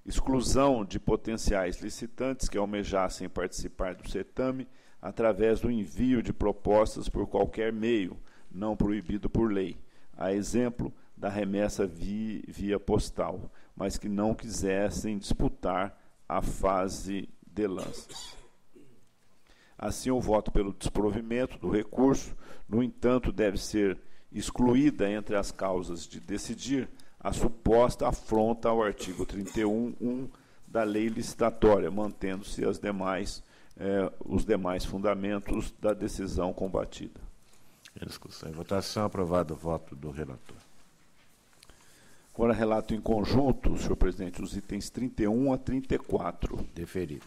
Exclusão de potenciais licitantes que almejassem participar do certame através do envio de propostas por qualquer meio, não proibido por lei, a exemplo da remessa via postal, mas que não quisessem disputar a fase de lanças. Assim, o voto pelo desprovimento do recurso, no entanto, deve ser excluída entre as causas de decidir a suposta afronta ao artigo 31.1 da lei licitatória, mantendo-se os demais fundamentos da decisão combatida. Em discussão e votação, aprovado o voto do relator. Agora, relato em conjunto, senhor presidente, os itens 31 a 34. Deferido.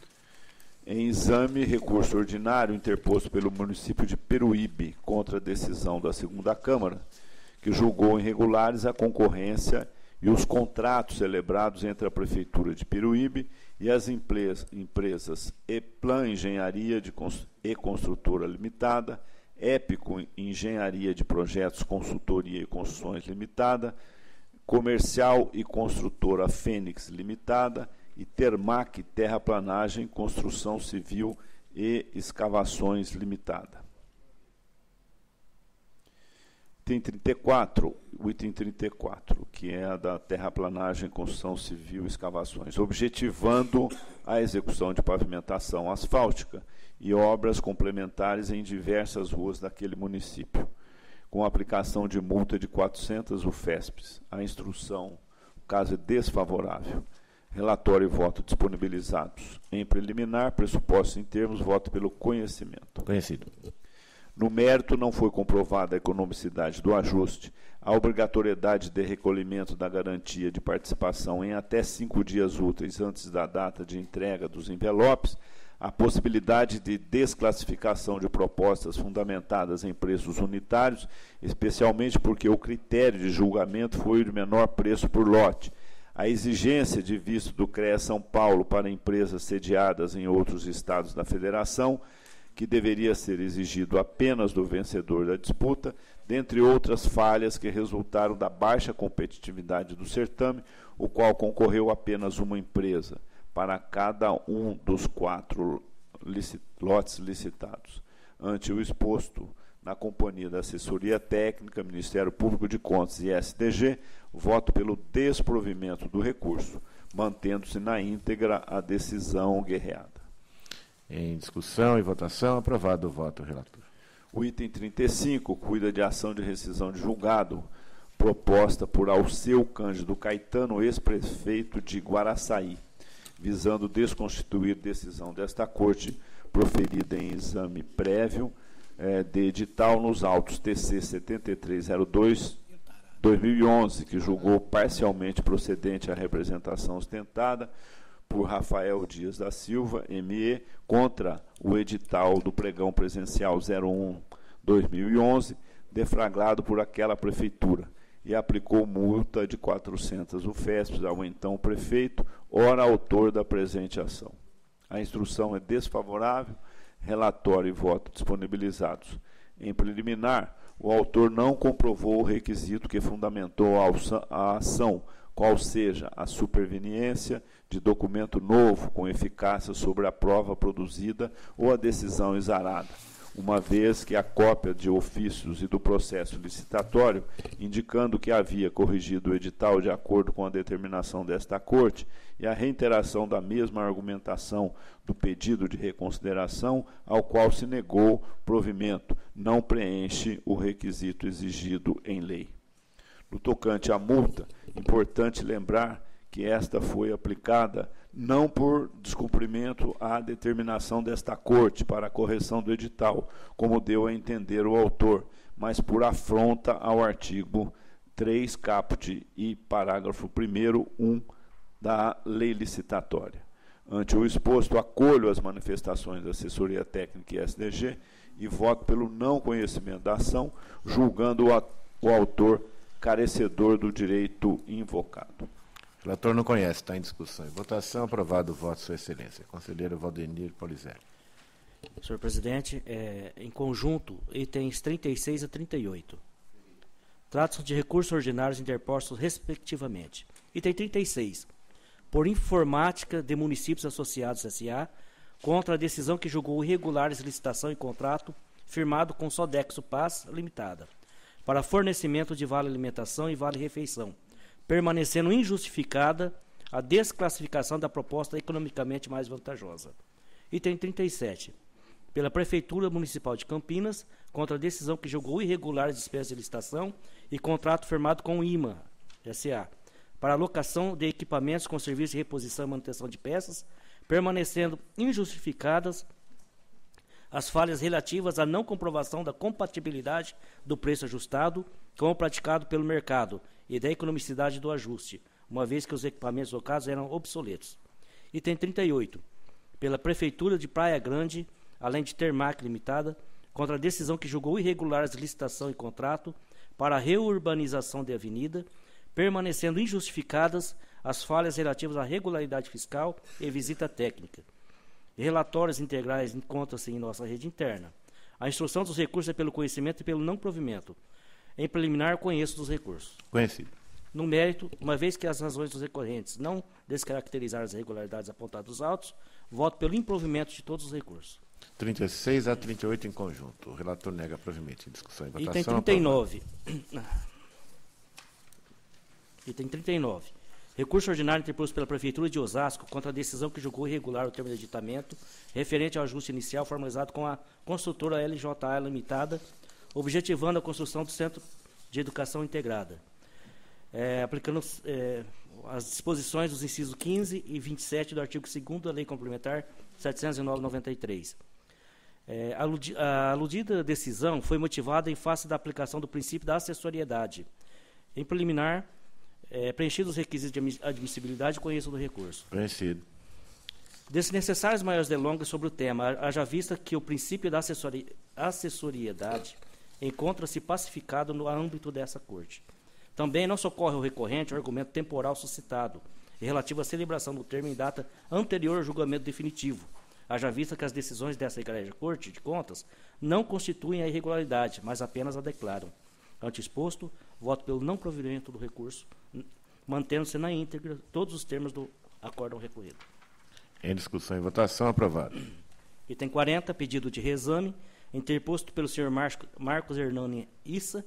Em exame, recurso ordinário interposto pelo município de Peruíbe contra a decisão da segunda Câmara, que julgou irregulares a concorrência e os contratos celebrados entre a Prefeitura de Peruíbe e as empresas Eplan Engenharia e Construtora Limitada, Épico Engenharia de Projetos, Consultoria e Construções Limitada, Comercial e Construtora Fênix Limitada e Termac Terraplanagem, Construção Civil e Escavações Limitada. O item 34, que é a da terraplanagem, construção civil e escavações, objetivando a execução de pavimentação asfáltica e obras complementares em diversas ruas daquele município, com aplicação de multa de 400 UFESPs. A instrução, o caso é desfavorável. Relatório e voto disponibilizados. Em preliminar, pressuposto em termos, voto pelo conhecimento. Conhecido. No mérito, não foi comprovada a economicidade do ajuste, a obrigatoriedade de recolhimento da garantia de participação em até 5 dias úteis antes da data de entrega dos envelopes, a possibilidade de desclassificação de propostas fundamentadas em preços unitários, especialmente porque o critério de julgamento foi o de menor preço por lote, a exigência de visto do CREA São Paulo para empresas sediadas em outros estados da federação, que deveria ser exigido apenas do vencedor da disputa, dentre outras falhas que resultaram da baixa competitividade do certame, o qual concorreu apenas uma empresa para cada um dos 4 lotes licitados. Ante o exposto, na companhia da Assessoria Técnica, Ministério Público de Contas e STG, voto pelo desprovimento do recurso, mantendo-se na íntegra a decisão guerreada. Em discussão e votação, aprovado o voto do relator. O item 35 cuida de ação de rescisão de julgado, proposta por Alceu Cândido Caetano, ex-prefeito de Guaraçaí, visando desconstituir decisão desta Corte, proferida em exame prévio de edital nos autos TC 7302-2011, que julgou parcialmente procedente a representação ostentada por Rafael Dias da Silva, ME, contra o edital do pregão presencial 01-2011, deflagrado por aquela prefeitura, e aplicou multa de 400 UFESPs ao então prefeito, ora autor da presente ação. A instrução é desfavorável, relatório e voto disponibilizados. Em preliminar, o autor não comprovou o requisito que fundamentou a ação, qual seja a superveniência de documento novo com eficácia sobre a prova produzida ou a decisão exarada, uma vez que a cópia de ofícios e do processo licitatório, indicando que havia corrigido o edital de acordo com a determinação desta Corte, e a reiteração da mesma argumentação do pedido de reconsideração, ao qual se negou provimento, não preenche o requisito exigido em lei. No tocante à multa, importante lembrar que esta foi aplicada não por descumprimento à determinação desta Corte para a correção do edital, como deu a entender o autor, mas por afronta ao artigo 3, caput e parágrafo 1º, 1 da Lei Licitatória. Ante o exposto, acolho as manifestações da Assessoria Técnica e SDG e voto pelo não conhecimento da ação, julgando o autor carecedor do direito invocado. O relator não conhece, está em discussão. Em votação, aprovado o voto, Sua Excelência. Conselheiro Valdenir Polizelli. Senhor presidente, em conjunto, itens 36 a 38. Tratam-se de recursos ordinários interpostos, respectivamente. Item 36. Por informática de municípios associados S.A., contra a decisão que julgou irregulares licitação e contrato firmado com Sodexo Paz Limitada, para fornecimento de vale alimentação e vale refeição, permanecendo injustificada a desclassificação da proposta economicamente mais vantajosa. Item 37. Pela Prefeitura Municipal de Campinas, contra a decisão que julgou irregulares despesas de licitação e contrato firmado com o IMA S.A., para alocação de equipamentos com serviço de reposição e manutenção de peças, permanecendo injustificadas as falhas relativas à não comprovação da compatibilidade do preço ajustado com o praticado pelo mercado e da economicidade do ajuste, uma vez que os equipamentos locados eram obsoletos. Item 38. Pela Prefeitura de Praia Grande, além de Termac Limitada, contra a decisão que julgou irregulares licitação e contrato para a reurbanização de avenida, permanecendo injustificadas as falhas relativas à regularidade fiscal e visita técnica. Relatórios integrais encontram-se em nossa rede interna. A instrução dos recursos é pelo conhecimento e pelo não provimento. Em preliminar, conheço dos recursos. Conhecido. No mérito, uma vez que as razões dos recorrentes não descaracterizaram as irregularidades apontadas nos autos, voto pelo improvimento de todos os recursos. 36 a 38 em conjunto. O relator nega provimento. Em discussão e votação. Item 39. Item 39. Recurso ordinário interposto pela Prefeitura de Osasco contra a decisão que julgou irregular o termo de aditamento referente ao ajuste inicial formalizado com a construtora LJA Limitada, objetivando a construção do Centro de Educação Integrada, aplicando as disposições dos incisos 15 e 27 do artigo 2º da Lei Complementar 709/93. A aludida decisão foi motivada em face da aplicação do princípio da assessoriedade. Em preliminar, preenchidos os requisitos de admissibilidade, conheço do recurso. Conhecido. Desnecessários maiores delongas sobre o tema, haja vista que o princípio da assessoriedade encontra-se pacificado no âmbito dessa Corte. Também não socorre ao recorrente o argumento temporal suscitado, relativo à celebração do termo em data anterior ao julgamento definitivo, haja vista que as decisões dessa Igreja Corte de Contas não constituem a irregularidade, mas apenas a declaram. Ante exposto, voto pelo não provimento do recurso, mantendo-se na íntegra todos os termos do acórdão recorrido. Em discussão e votação, aprovado. Item 40, pedido de reexame, interposto pelo senhor Marcos Hernani Issa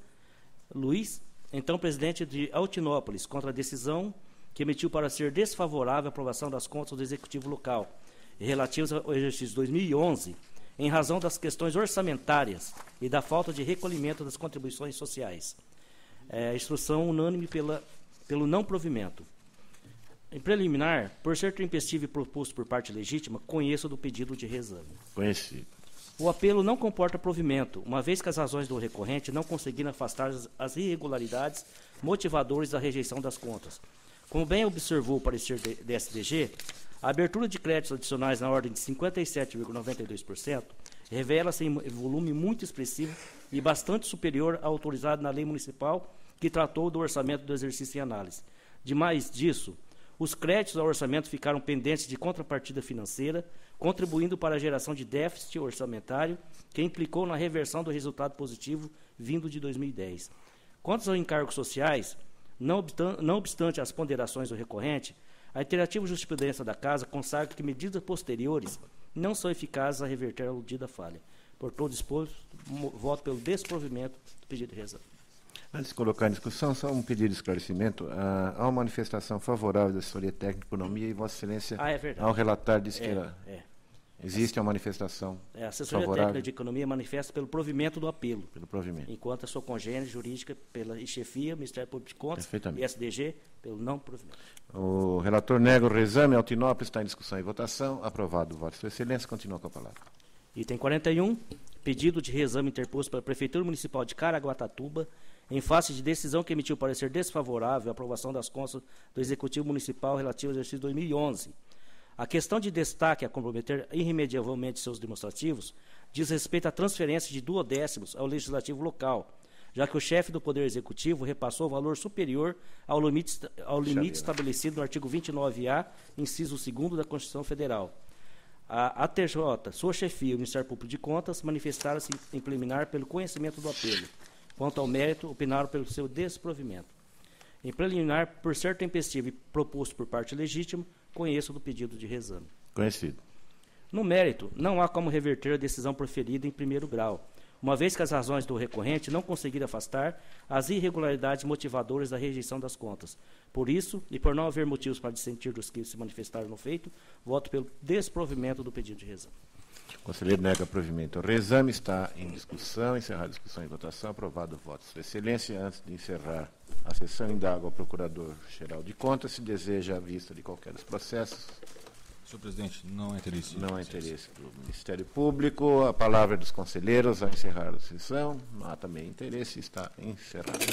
Luiz, então presidente de Altinópolis, contra a decisão que emitiu para ser desfavorável à aprovação das contas do Executivo Local, relativas ao exercício 2011, em razão das questões orçamentárias e da falta de recolhimento das contribuições sociais. Instrução unânime pelo não provimento. Em preliminar, por ser tempestivo e proposto por parte legítima, conheço do pedido de reexame. Conhecido. O apelo não comporta provimento, uma vez que as razões do recorrente não conseguiram afastar as irregularidades motivadoras da rejeição das contas. Como bem observou o parecer da SDG, a abertura de créditos adicionais na ordem de 57,92% revela-se em volume muito expressivo e bastante superior ao autorizado na lei municipal que tratou do orçamento do exercício em análise. Demais disso, os créditos ao orçamento ficaram pendentes de contrapartida financeira, contribuindo para a geração de déficit orçamentário que implicou na reversão do resultado positivo vindo de 2010. Quanto aos encargos sociais, não obstante as ponderações do recorrente, a iterativa jurisprudência da Casa consagra que medidas posteriores não são eficazes a reverter a aludida falha. Por todo disposto, voto pelo desprovimento do pedido de reexame. Antes de colocar em discussão, só um pedido de esclarecimento. Há uma manifestação favorável da assessoria técnica de economia e Vossa Excelência, é verdade. ao relatar, disse que É. existe uma manifestação A assessoria favorável técnica de economia manifesta pelo provimento do apelo, pelo provimento. enquanto a sua congênere jurídica pela chefia, Ministério Público de Contas Perfeitamente. e SDG pelo não provimento. O relator nega o reexame. Altinópolis está em discussão e votação. Aprovado o voto. Sua Excelência, continua com a palavra. Item 41, pedido de reexame interposto pela Prefeitura Municipal de Caraguatatuba, em face de decisão que emitiu parecer desfavorável à aprovação das contas do Executivo Municipal relativo ao exercício 2011. A questão de destaque a comprometer irremediavelmente seus demonstrativos diz respeito à transferência de 2/10 ao Legislativo local, já que o chefe do Poder Executivo repassou valor superior ao limite estabelecido no artigo 29A, inciso 2º da Constituição Federal. A ATJ, sua chefia e o Ministério Público de Contas manifestaram-se em preliminar pelo conhecimento do apelo. Quanto ao mérito, opinaram pelo seu desprovimento. Em preliminar, por ser tempestivo e proposto por parte legítima, conheço do pedido de reexame. Conhecido. No mérito, não há como reverter a decisão proferida em primeiro grau, uma vez que as razões do recorrente não conseguiram afastar as irregularidades motivadoras da rejeição das contas. Por isso, e por não haver motivos para dissentir dos que se manifestaram no feito, voto pelo desprovimento do pedido de reexame. O conselheiro nega provimento. O reexame está em discussão. Encerrada a discussão e votação. Aprovado o voto. Sua Excelência, antes de encerrar a sessão, indago ao Procurador-Geral de Contas se deseja a vista de qualquer dos processos. Senhor presidente, não há interesse. Não há interesse do Ministério Público. A palavra é dos conselheiros ao encerrar a sessão. Não há também interesse. Está encerrada.